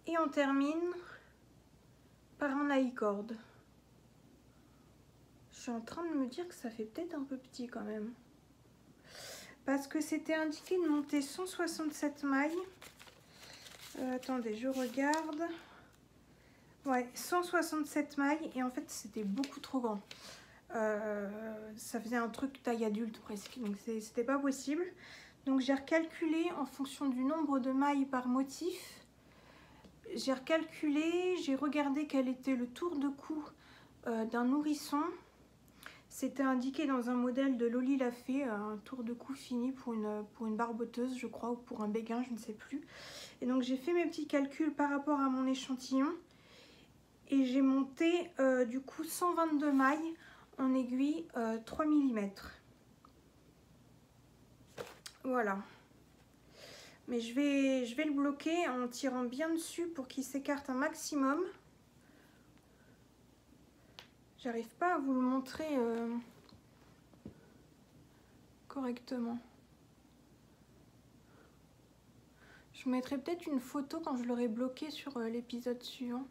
Et on termine par un I-cord. Je suis en train de me dire que ça fait peut-être un peu petit quand même. Parce que c'était indiqué de monter 167 mailles. Attendez, je regarde. Ouais, 167 mailles et en fait c'était beaucoup trop grand. Ça faisait un truc taille adulte presque, donc c'était pas possible. Donc j'ai recalculé en fonction du nombre de mailles par motif. J'ai recalculé, j'ai regardé quel était le tour de cou d'un nourrisson. C'était indiqué dans un modèle de Loli l'a fait, un tour de cou fini pour une barboteuse, je crois, ou pour un béguin, je ne sais plus. Et donc j'ai fait mes petits calculs par rapport à mon échantillon. Et j'ai monté du coup 122 mailles en aiguille 3 mm. Voilà. Mais je vais le bloquer en tirant bien dessus pour qu'il s'écarte un maximum. J'arrive pas à vous le montrer correctement. Je vous mettrai peut-être une photo quand je l'aurai bloqué sur l'épisode suivant.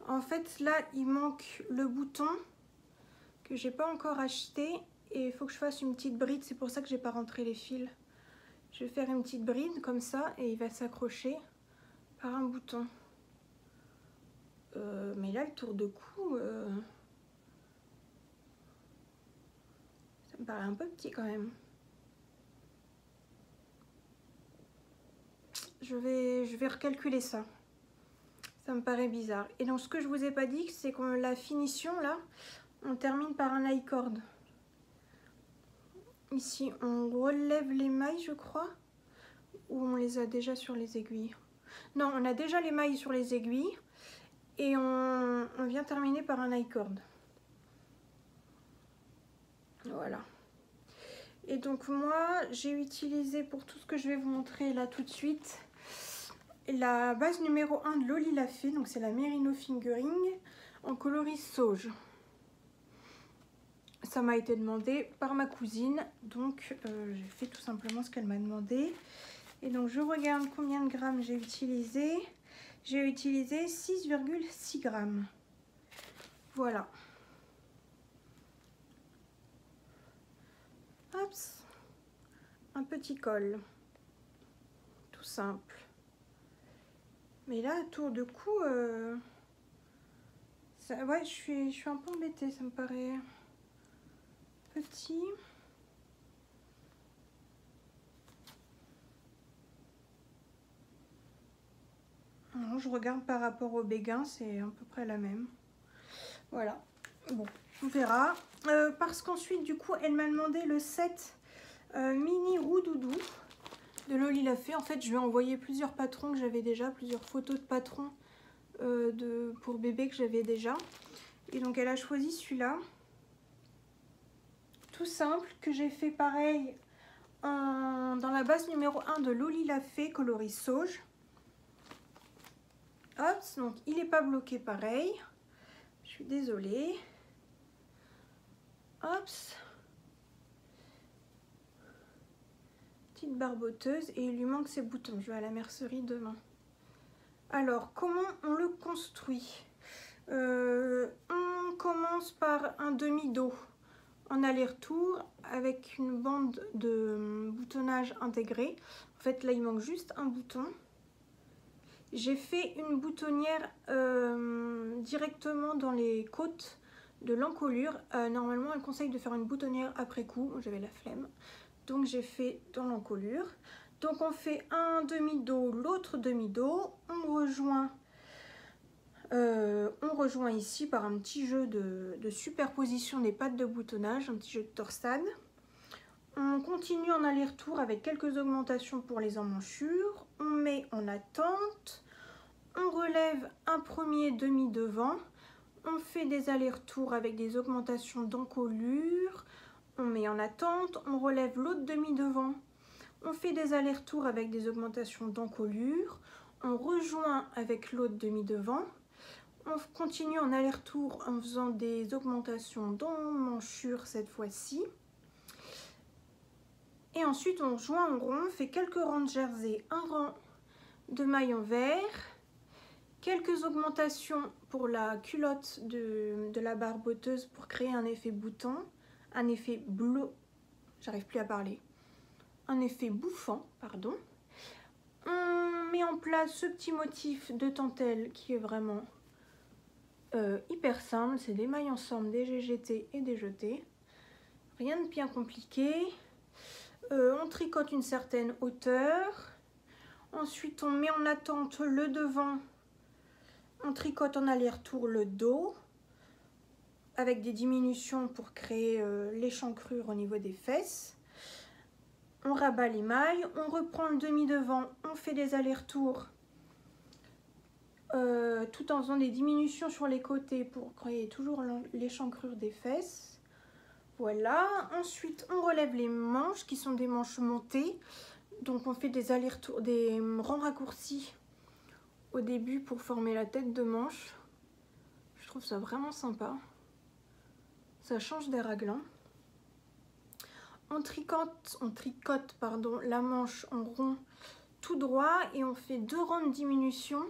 En fait, là, il manque le bouton que j'ai pas encore acheté et il faut que je fasse une petite bride. C'est pour ça que j'ai pas rentré les fils. Je vais faire une petite bride comme ça et il va s'accrocher par un bouton. Mais là, le tour de cou, ça me paraît un peu petit quand même. Je vais recalculer ça. Ça me paraît bizarre. Et donc, ce que je vous ai pas dit, c'est que la finition, là, on termine par un I-cord. Ici, on relève les mailles, je crois. Ou on les a déjà sur les aiguilles? Non, on a déjà les mailles sur les aiguilles. Et on vient terminer par un I-cord. Voilà. Et donc moi, j'ai utilisé pour tout ce que je vais vous montrer là tout de suite, la base numéro 1 de Loli l'a fait. Donc c'est la Merino Fingering en coloris sauge. Ça m'a été demandé par ma cousine. Donc j'ai fait tout simplement ce qu'elle m'a demandé. Et donc je regarde combien de grammes j'ai utilisé. J'ai utilisé 6,6 grammes. Voilà. Hop, un petit col. Tout simple. Mais là, tour de cou, ça, ouais, je suis un peu embêtée. Ça me paraît petit. Non, je regarde par rapport au béguin, c'est à peu près la même. Voilà. Bon, on verra. Parce qu'ensuite, du coup, elle m'a demandé le set mini roux-doudou de Loli l'a fait. En fait, je lui ai envoyé plusieurs patrons que j'avais déjà, plusieurs photos de patrons pour bébé que j'avais déjà. Et donc, elle a choisi celui-là. Tout simple, que j'ai fait pareil dans la base numéro 1 de Loli l'a fait, coloris sauge. Hop, donc il n'est pas bloqué pareil. Je suis désolée. Hop. Petite barboteuse et il lui manque ses boutons. Je vais à la mercerie demain. Alors, comment on le construit? On commence par un demi-dos en aller-retour avec une bande de boutonnage intégrée. En fait, là, il manque juste un bouton. J'ai fait une boutonnière directement dans les côtes de l'encolure. Normalement, elle conseille de faire une boutonnière après coup. J'avais la flemme. Donc, j'ai fait dans l'encolure. Donc, on fait un demi-dos, l'autre demi-dos. On rejoint On rejoint ici par un petit jeu de superposition des pattes de boutonnage, un petit jeu de torsade. On continue en aller-retour avec quelques augmentations pour les emmanchures. On met en attente. On relève un premier demi-devant. On fait des allers-retours avec des augmentations d'encolure. On met en attente. On relève l'autre demi-devant. On fait des allers-retours avec des augmentations d'encolure. On rejoint avec l'autre demi-devant. On continue en aller-retour en faisant des augmentations d'emmanchures cette fois-ci. Et ensuite on joint en rond, on fait quelques rangs de jersey, un rang de mailles en vert, quelques augmentations pour la culotte de la barboteuse pour créer un effet bouton, un effet bleu, j'arrive plus à parler, un effet bouffant, pardon. On met en place ce petit motif de dentelle qui est vraiment hyper simple, c'est des mailles ensemble, des GGT et des jetés, rien de bien compliqué. On tricote une certaine hauteur, ensuite on met en attente le devant, on tricote en aller-retour le dos avec des diminutions pour créer l'échancrure au niveau des fesses. On rabat les mailles, on reprend le demi-devant, on fait des allers-retours tout en faisant des diminutions sur les côtés pour créer toujours l'échancrure des fesses. Voilà, ensuite on relève les manches qui sont des manches montées. Donc on fait des allers-retours, des rangs raccourcis au début pour former la tête de manche. Je trouve ça vraiment sympa. Ça change des raglan. On tricote la manche en rond tout droit et on fait 2 rangs de diminution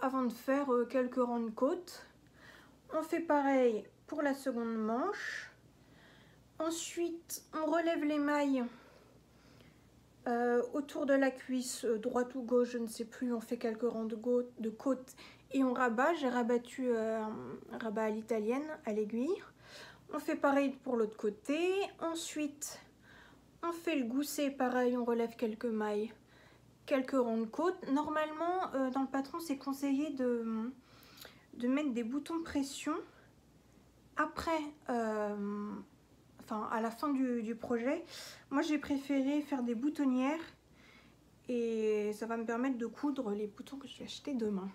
avant de faire quelques rangs de côte. On fait pareil pour la seconde manche. Ensuite, on relève les mailles autour de la cuisse, droite ou gauche, je ne sais plus. On fait quelques rangs de côte et on rabat. J'ai rabattu un rabat à l'italienne, à l'aiguille. On fait pareil pour l'autre côté. Ensuite, on fait le gousset, pareil, on relève quelques mailles, quelques rangs de côte. Normalement, dans le patron, c'est conseillé de mettre des boutons de pression après... à la fin du projet. Moi j'ai préféré faire des boutonnières et ça va me permettre de coudre les boutons que je vais acheter demain.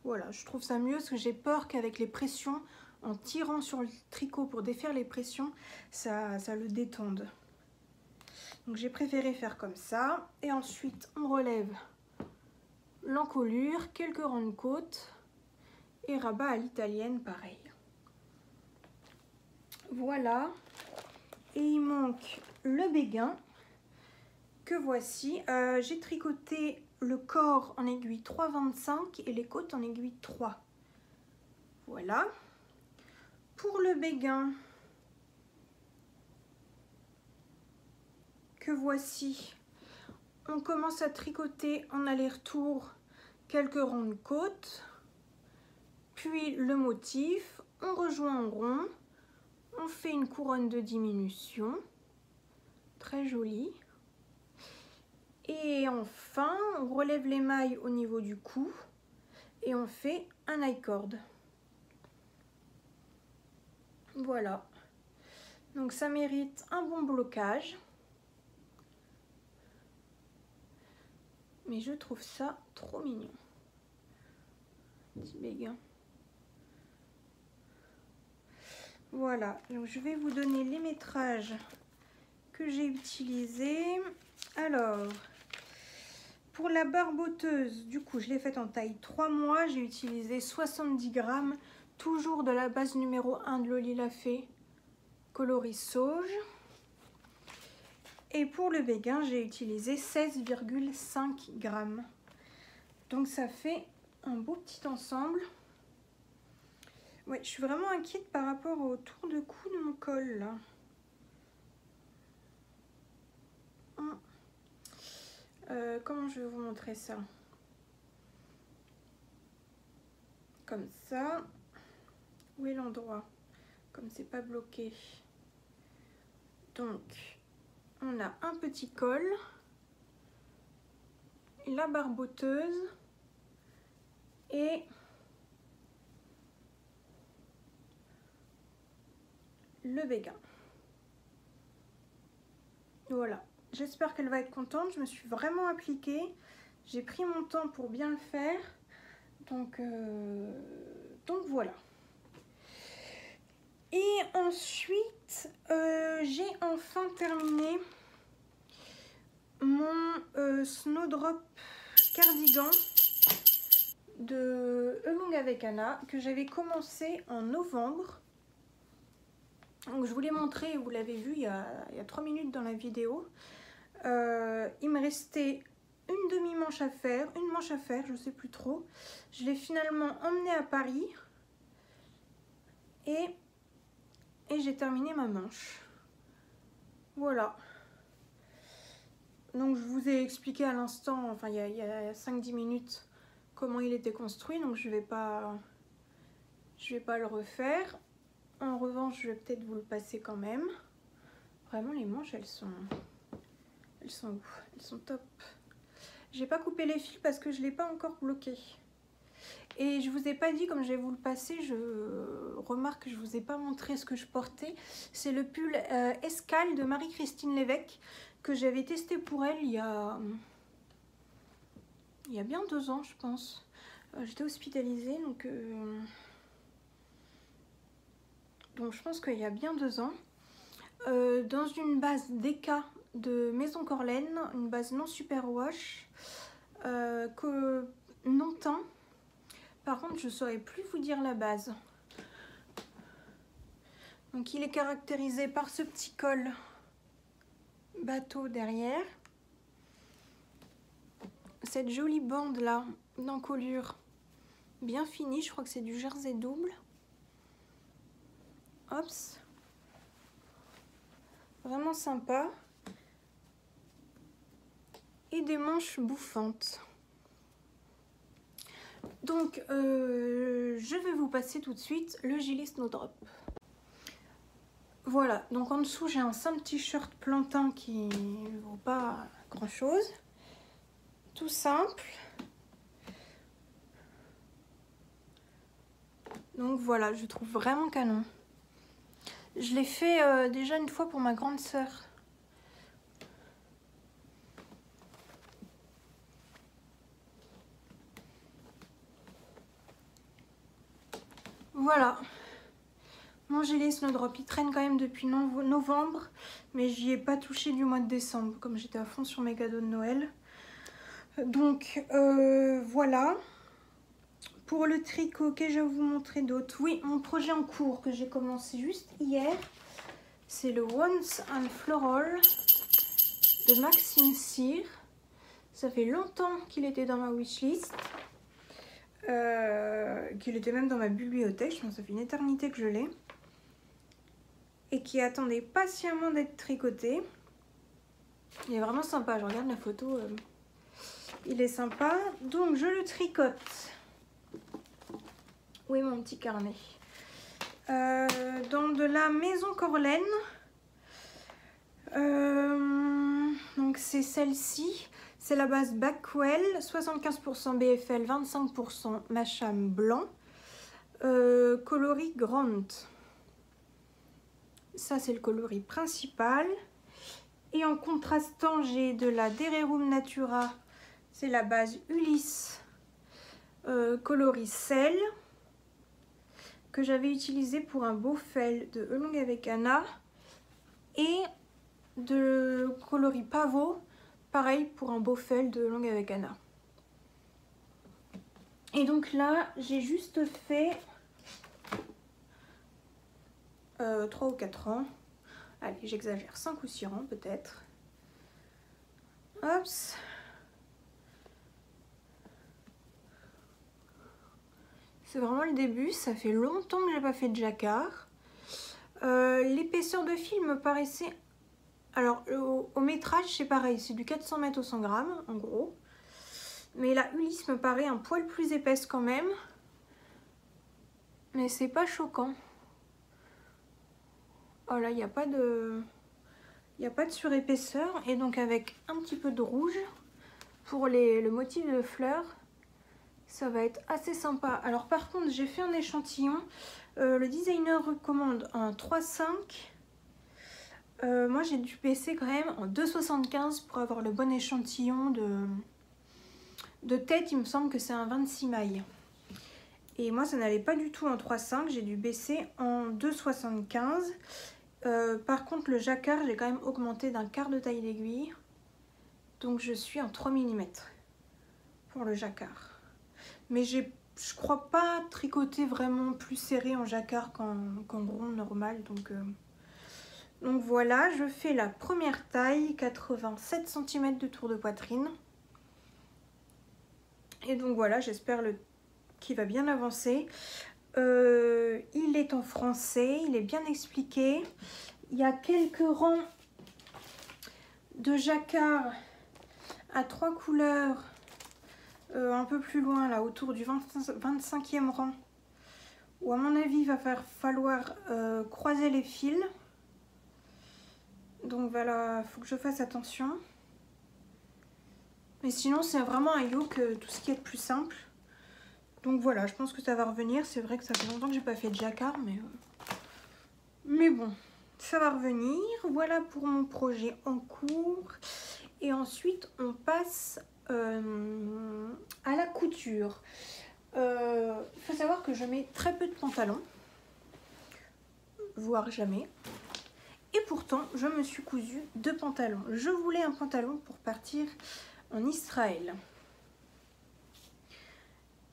Voilà, je trouve ça mieux parce que j'ai peur qu'avec les pressions, en tirant sur le tricot pour défaire les pressions, ça le détonde. Donc j'ai préféré faire comme ça. Et ensuite on relève l'encolure, quelques rangs de côte et rabat à l'italienne pareil. Voilà. Et il manque le béguin que voici. J'ai tricoté le corps en aiguille 3,25 et les côtes en aiguille 3. Voilà. Pour le béguin que voici, on commence à tricoter en aller-retour quelques rangs de côte, puis le motif, on rejoint en rond. On fait une couronne de diminution, très jolie. Et enfin, on relève les mailles au niveau du cou et on fait un I-cord. Voilà. Donc ça mérite un bon blocage. Mais je trouve ça trop mignon. Petit béguin. Voilà, donc je vais vous donner les métrages que j'ai utilisés. Alors, pour la barboteuse, du coup, je l'ai faite en taille 3 mois. J'ai utilisé 70 grammes, toujours de la base numéro 1 de Loli Lafay, coloris sauge. Et pour le béguin, j'ai utilisé 16,5 grammes. Donc ça fait un beau petit ensemble. Ouais, je suis vraiment inquiète par rapport au tour de cou de mon col là. Comment je vais vous montrer ça? Comme ça. Où est l'endroit? Comme c'est pas bloqué. Donc, on a un petit col, la barboteuse et le béguin. Voilà, j'espère qu'elle va être contente. Je me suis vraiment appliquée. J'ai pris mon temps pour bien le faire. Donc voilà. Et ensuite, j'ai enfin terminé mon Snowdrop cardigan de Elong avec Anna que j'avais commencé en novembre. Donc je vous l'ai montré, vous l'avez vu il y a 3 minutes dans la vidéo. Il me restait une demi-manche à faire, une manche à faire, je ne sais plus trop. Je l'ai finalement emmené à Paris et j'ai terminé ma manche. Voilà. Donc je vous ai expliqué à l'instant, enfin il y a 5-10 minutes, comment il était construit, donc je vais pas le refaire. En revanche, je vais peut-être vous le passer quand même. Vraiment, les manches, elles sont ouf, elles sont top. J'ai pas coupé les fils parce que je l'ai pas encore bloqué. Et je vous ai pas dit, comme je vais vous le passer, je remarque que je vous ai pas montré ce que je portais. C'est le pull Escale de Marie-Christine Lévesque que j'avais testé pour elle il y a bien 2 ans, je pense. J'étais hospitalisée, donc je pense qu'il y a bien 2 ans. Dans une base DK de Maison Corlaine, une base non superwash, que non teint. Par contre, je ne saurais plus vous dire la base. Donc il est caractérisé par ce petit col bateau derrière. Cette jolie bande là d'encolure bien finie, je crois que c'est du jersey double. Hops. Vraiment sympa. Et des manches bouffantes. Donc je vais vous passer tout de suite le gilet Snowdrop. Voilà, donc en dessous j'ai un simple t-shirt plantain qui ne vaut pas grand chose. Tout simple. Donc voilà, je trouve vraiment canon. Je l'ai fait déjà une fois pour ma grande sœur. Voilà. Mon gilet Snowdrop, il traîne quand même depuis novembre, mais j'y ai pas touché du mois de décembre, comme j'étais à fond sur mes cadeaux de Noël. Donc voilà. Pour le tricot, que je vais vous montrer d'autres. Oui, mon projet en cours que j'ai commencé juste hier, c'est le Once and Floral de Maxime Cyr. Ça fait longtemps qu'il était dans ma wishlist, qu'il était même dans ma bibliothèque. Je pense que ça fait une éternité que je l'ai. Et qui attendait patiemment d'être tricoté. Il est vraiment sympa, je regarde la photo, il est sympa. Donc je le tricote. Où est mon petit carnet? Dans de la Maison Corlaine. Donc c'est celle-ci. C'est la base Backwell, 75% BFL, 25% Macham blanc. Coloris Grant. Ça c'est le coloris principal. Et en contrastant, j'ai de la Dererum Natura. C'est la base Ulysse coloris sel, que j'avais utilisé pour un beau fell de Elong avec Anna. Et de coloris pavot, pareil pour un beau fell de Elong avec Anna. Et donc là, j'ai juste fait 3 ou 4 rangs. Allez, j'exagère, 5 ou 6 rangs peut-être. Hop. C'est vraiment le début, ça fait longtemps que j'ai pas fait de jacquard. L'épaisseur de fil me paraissait... Alors, au métrage, c'est pareil, c'est du 400 mètres au 100 grammes, en gros. Mais la Ulysse me paraît un poil plus épaisse quand même. Mais c'est pas choquant. Oh là, il n'y a pas de... Il n'y a pas de surépaisseur. Et donc avec un petit peu de rouge pour le motif de fleurs, Ça va être assez sympa. Alors par contre, j'ai fait un échantillon. Le designer recommande un 3,5. Moi, j'ai dû baisser quand même en 2,75 pour avoir le bon échantillon de tête. Il me semble que c'est un 26 mailles. Et moi, ça n'allait pas du tout en 3,5. J'ai dû baisser en 2,75. Par contre, le jacquard, j'ai quand même augmenté d'un quart de taille d'aiguille. Donc, je suis en 3 mm pour le jacquard. Mais je crois pas tricoter vraiment plus serré en jacquard qu'en rond normal. Donc voilà, je fais la première taille, 87 cm de tour de poitrine. Et donc voilà, j'espère qu'il va bien avancer. Il est en français, il est bien expliqué. Il y a quelques rangs de jacquard à 3 couleurs. Un peu plus loin, là, autour du 25e rang, où à mon avis il va falloir croiser les fils. Donc voilà, il faut que je fasse attention. Mais sinon, c'est vraiment un yoke, tout ce qui est de plus simple. Donc voilà, je pense que ça va revenir. C'est vrai que ça fait longtemps que j'ai pas fait de jacquard, mais bon, ça va revenir. Voilà pour mon projet en cours. Et ensuite, on passe à la couture. Il faut savoir que je mets très peu de pantalons, voire jamais. Et pourtant, je me suis cousu 2 pantalons. Je voulais un pantalon pour partir en Israël.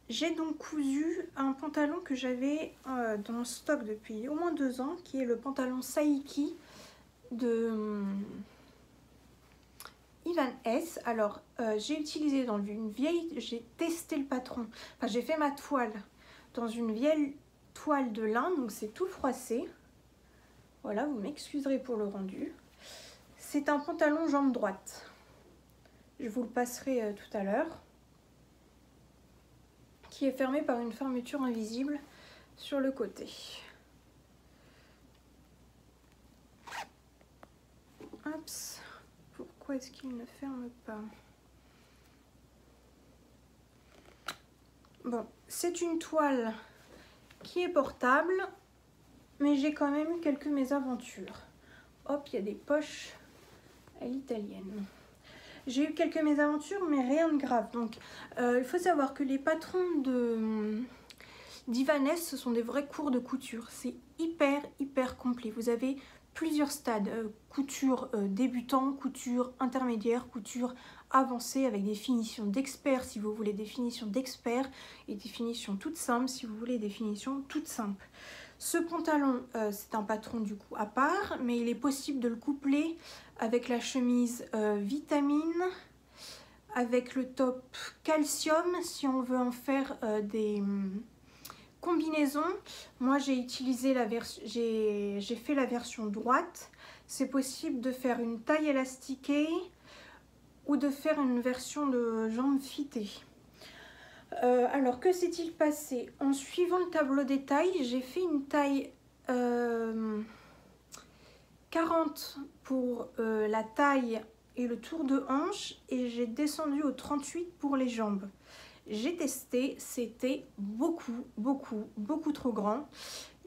J'ai donc cousu un pantalon que j'avais dans mon stock depuis au moins 2 ans, qui est le pantalon Saiki de Ivan S. Alors, j'ai utilisé dans une vieille, j'ai testé le patron, enfin j'ai fait ma toile dans une vieille toile de lin, donc c'est tout froissé. Voilà, vous m'excuserez pour le rendu. C'est un pantalon jambe droite. Je vous le passerai tout à l'heure. Qui est fermé par une fermeture invisible sur le côté. Oups. Pourquoi est-ce qu'il ne ferme pas? Bon, c'est une toile qui est portable, mais j'ai quand même eu quelques mésaventures. Hop, il y a des poches à l'italienne. J'ai eu quelques mésaventures, mais rien de grave. Donc, il faut savoir que les patrons d'Ivanès, ce sont des vrais cours de couture. C'est hyper complet. Vous avez plusieurs stades. Couture débutant, couture intermédiaire, couture avancée avec des finitions d'expert si vous voulez des finitions d'expert et des finitions toutes simples si vous voulez des finitions toutes simples. Ce pantalon, c'est un patron du coup à part, mais il est possible de le coupler avec la chemise vitamine, avec le top calcium si on veut en faire des combinaisons. Moi j'ai utilisé j'ai fait la version droite. C'est possible de faire une taille élastiquée ou de faire une version de jambes fitées. Alors que s'est-il passé? En suivant le tableau des tailles, j'ai fait une taille 40 pour la taille et le tour de hanche et j'ai descendu au 38 pour les jambes. J'ai testé, c'était beaucoup trop grand.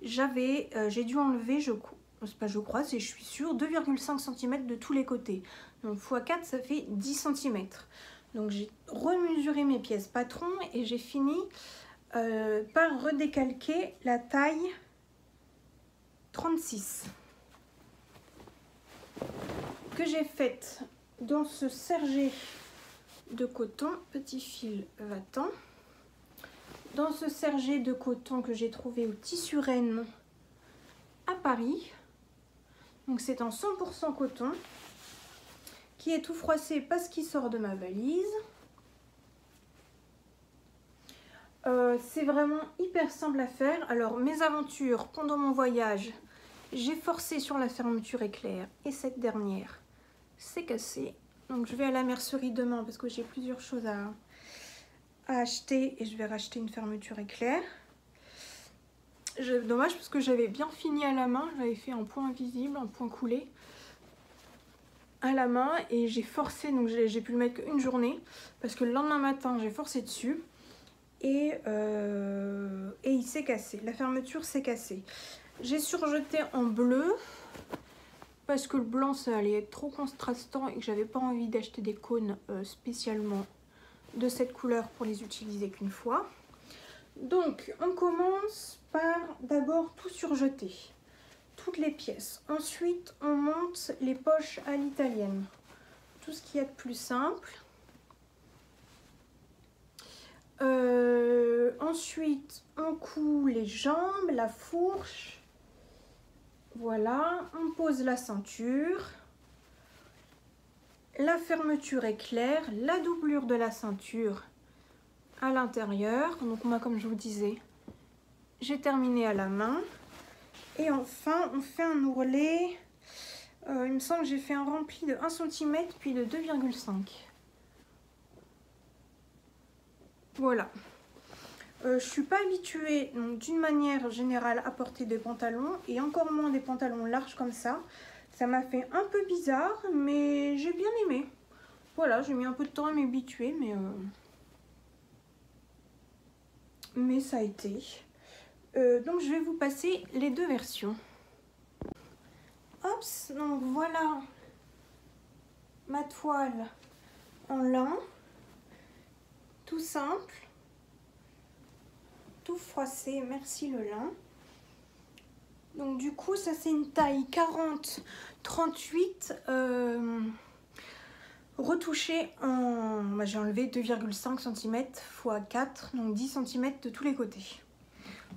J'ai dû enlever, je suis sûre, 2,5 cm de tous les côtés. Donc x4, ça fait 10 cm. Donc j'ai remesuré mes pièces patron et j'ai fini par redécalquer la taille 36 que j'ai faite dans ce sergé de coton, petit fil va-t'en, dans ce sergé de coton que j'ai trouvé au Tissu Rennes à Paris. Donc c'est en 100% coton qui est tout froissé parce qu'il sort de ma valise. C'est vraiment hyper simple à faire. Alors mes aventures pendant mon voyage, j'ai forcé sur la fermeture éclair et cette dernière s'est cassée. Donc je vais à la mercerie demain parce que j'ai plusieurs choses à acheter et je vais racheter une fermeture éclair. Dommage parce que j'avais bien fini à la main, j'avais fait un point invisible, un point coulé à la main et j'ai forcé, donc j'ai pu le mettre qu'une journée parce que le lendemain matin j'ai forcé dessus et il s'est cassé. La fermeture s'est cassée. J'ai surjeté en bleu parce que le blanc ça allait être trop contrastant et que j'avais pas envie d'acheter des cônes spécialement de cette couleur pour les utiliser qu'une fois. Donc on commence par d'abord tout surjeter, toutes les pièces. Ensuite on monte les poches à l'italienne, tout ce qu'il y a de plus simple. Ensuite on coud les jambes, la fourche. Voilà, on pose la ceinture. La fermeture est claire, la doublure de la ceinture à l'intérieur. Donc moi, comme je vous disais, j'ai terminé à la main. Et enfin, on fait un ourlet. Il me semble que j'ai fait un rempli de 1 cm puis de 2,5. Voilà. Je suis pas habituée d'une manière générale à porter des pantalons et encore moins des pantalons larges comme ça. Ça m'a fait un peu bizarre, mais j'ai bien aimé. Voilà, j'ai mis un peu de temps à m'habituer, mais ça a été. Donc je vais vous passer les deux versions. Hop, donc voilà ma toile en lin, tout simple, tout froissé, merci le lin. Donc du coup ça c'est une taille 40-38 retouchée en... j'ai enlevé 2,5 cm x 4, donc 10 cm de tous les côtés.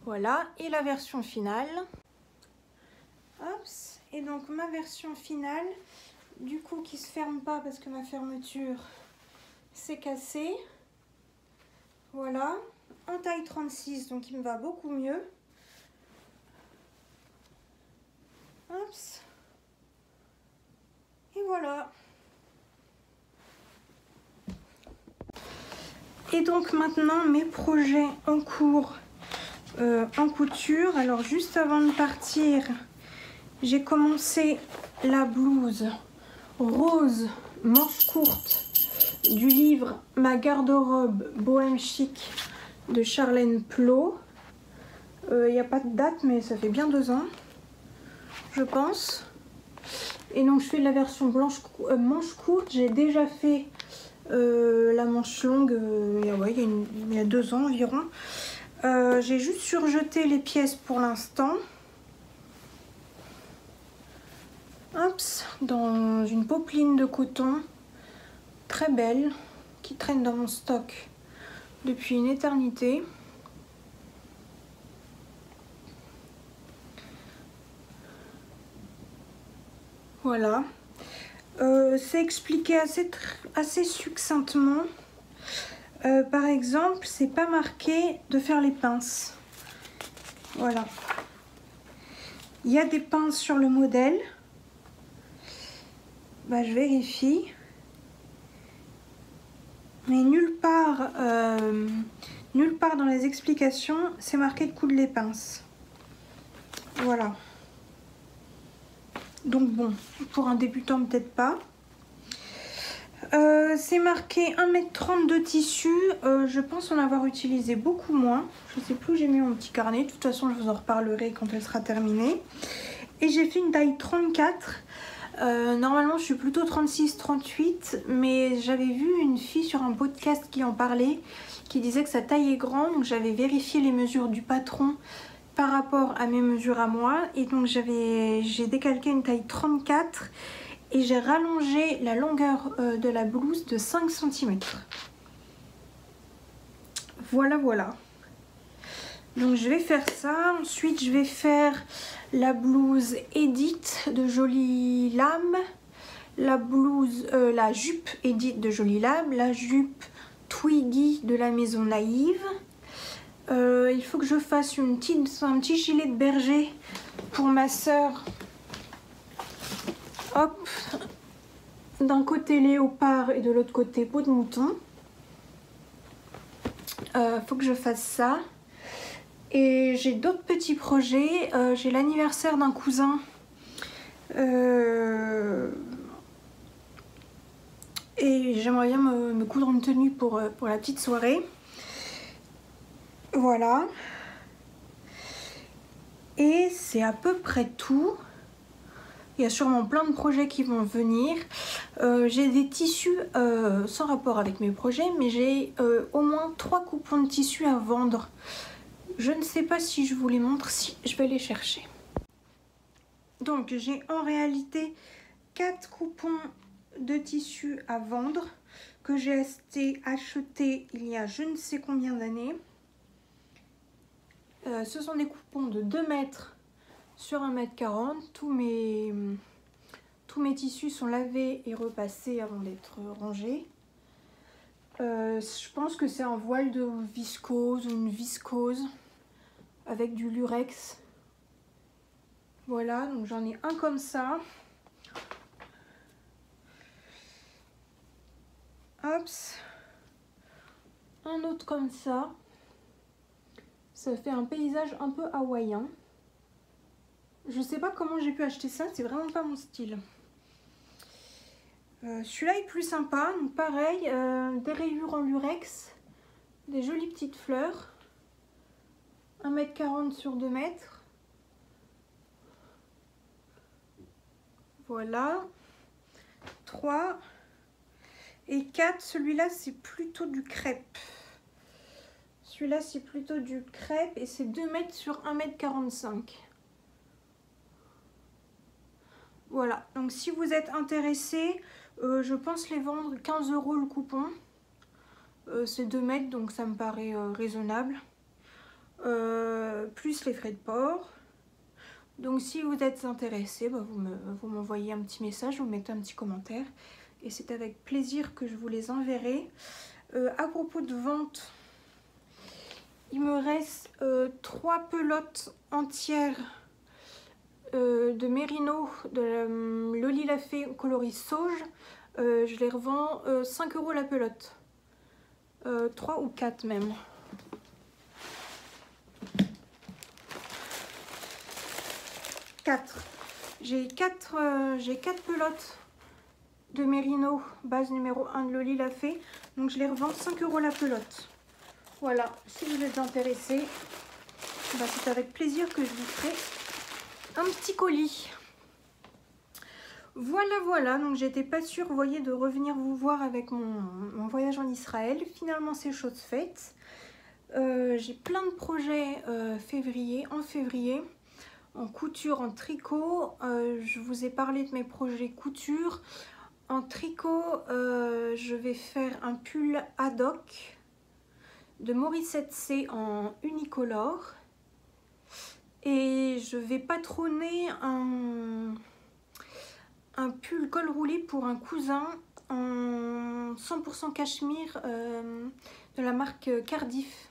Voilà, et la version finale. Hop, et donc ma version finale, du coup qui se ferme pas parce que ma fermeture s'est cassée. Voilà, en taille 36, donc il me va beaucoup mieux. Hop. Et voilà. Et donc maintenant mes projets en cours en couture. Alors juste avant de partir, j'ai commencé la blouse rose manche courte du livre Ma garde-robe bohème chic de Charlène Plot. Il n'y a pas de date mais ça fait bien 2 ans je pense. Et donc je fais la version blanche manche courte. J'ai déjà fait la manche longue il y a 2 ans environ. J'ai juste surjeté les pièces pour l'instant. Hop, dans une popeline de coton très belle qui traîne dans mon stock depuis une éternité. Voilà. C'est expliqué assez succinctement. Par exemple, c'est pas marqué de faire les pinces. Voilà. Il y a des pinces sur le modèle. Je vérifie. Mais nulle part dans les explications, c'est marqué de coudre les pinces. Voilà. Donc bon, pour un débutant peut-être pas. C'est marqué 1,30 m de tissu. Je pense en avoir utilisé beaucoup moins. Je sais plus où j'ai mis mon petit carnet. De toute façon, je vous en reparlerai quand elle sera terminée. Et j'ai fait une taille 34. Normalement, je suis plutôt 36-38. Mais j'avais vu une fille sur un podcast qui en parlait, qui disait que sa taille est grande. Donc j'avais vérifié les mesures du patron par rapport à mes mesures à moi. Et donc j'ai décalqué une taille 34. Et j'ai rallongé la longueur de la blouse de 5 cm. Voilà, voilà. Donc je vais faire ça. Ensuite, je vais faire la blouse Edith de Jolie Lame. La jupe Edith de Jolie Lame. La jupe Twiggy de la Maison Naïve. Il faut que je fasse un petit gilet de berger pour ma sœur. Hop, d'un côté léopard et de l'autre côté peau de mouton. Faut que je fasse ça. Et j'ai d'autres petits projets. J'ai l'anniversaire d'un cousin. Et j'aimerais bien me coudre une tenue pour la petite soirée. Voilà. Et c'est à peu près tout. Il y a sûrement plein de projets qui vont venir. J'ai des tissus sans rapport avec mes projets, mais j'ai au moins 3 coupons de tissus à vendre. Je ne sais pas si je vous les montre, si je vais les chercher. Donc j'ai en réalité 4 coupons de tissus à vendre que j'ai acheté il y a je ne sais combien d'années. Ce sont des coupons de 2 mètres sur 1,40 m. Tous mes tissus sont lavés et repassés avant d'être rangés. Je pense que c'est un voile de viscose ou une viscose avec du lurex. Voilà, donc j'en ai un comme ça. Hop. Un autre comme ça. Ça fait un paysage un peu hawaïen. Je sais pas comment j'ai pu acheter ça, c'est vraiment pas mon style. Celui-là est plus sympa, donc pareil, des rayures en lurex, des jolies petites fleurs, 1,40 m sur 2 mètres. Voilà, 3 et 4, celui-là c'est plutôt du crêpe. Celui-là c'est plutôt du crêpe et c'est 2 mètres sur 1,45 m. Voilà, donc si vous êtes intéressé, je pense les vendre 15 € le coupon. C'est 2 mètres, donc ça me paraît raisonnable. Plus les frais de port. Donc si vous êtes intéressé, bah, vous m'envoyez un petit message, vous mettez un petit commentaire. Et c'est avec plaisir que je vous les enverrai. À propos de vente, il me reste 3 pelotes entières de Mérino, de Loli Lafay coloris sauge. Je les revends 5 € la pelote. 3 ou 4 même. J'ai 4 pelotes de Mérino, base numéro 1 de Loli Lafay. Donc je les revends 5 € la pelote. Voilà, si vous êtes intéressés, bah, c'est avec plaisir que je vous ferai un petit colis. Voilà, donc j'étais pas sûre, vous voyez, de revenir vous voir avec mon voyage en Israël. Finalement, c'est chose faite. J'ai plein de projets en février, en couture, en tricot. Je vous ai parlé de mes projets couture. En tricot, je vais faire un pull ad hoc de Morissette C en unicolore. Et je vais patronner un pull col roulé pour un cousin en 100% cachemire de la marque Cardiff.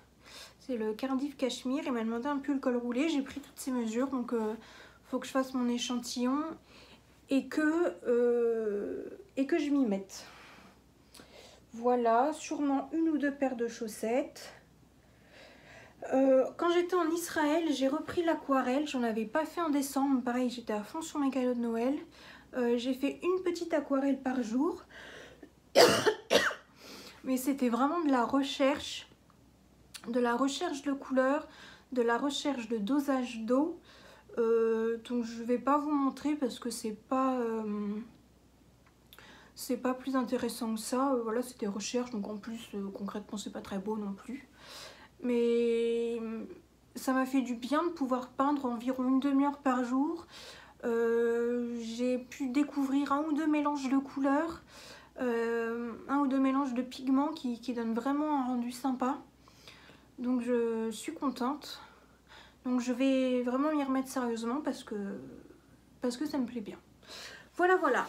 C'est le Cardiff Cachemire. Il m'a demandé un pull col roulé. J'ai pris toutes ses mesures. Donc faut que je fasse mon échantillon et que je m'y mette. Voilà, sûrement 1 ou 2 paires de chaussettes. Quand j'étais en Israël, j'ai repris l'aquarelle. J'en avais pas fait en décembre. Pareil, j'étais à fond sur mes cadeaux de Noël. J'ai fait une petite aquarelle par jour. Mais c'était vraiment de la recherche de couleurs, de la recherche de dosage d'eau. Donc je vais pas vous montrer parce que c'est pas plus intéressant que ça. Voilà, c'était recherche, donc en plus concrètement c'est pas très beau non plus. Mais ça m'a fait du bien de pouvoir peindre environ une demi-heure par jour. J'ai pu découvrir 1 ou 2 mélanges de couleurs, 1 ou 2 mélanges de pigments qui donnent vraiment un rendu sympa. Donc je suis contente. Donc je vais vraiment m'y remettre sérieusement parce que ça me plaît bien. Voilà.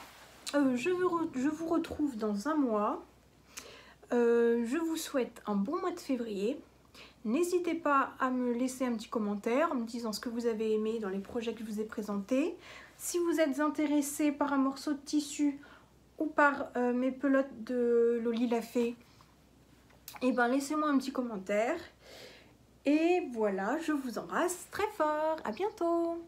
Je vous retrouve dans un mois. Je vous souhaite un bon mois de février. N'hésitez pas à me laisser un petit commentaire en me disant ce que vous avez aimé dans les projets que je vous ai présentés. Si vous êtes intéressé par un morceau de tissu ou par mes pelotes de Loli Lafay, et ben laissez-moi un petit commentaire. Et voilà, je vous embrasse très fort. À bientôt!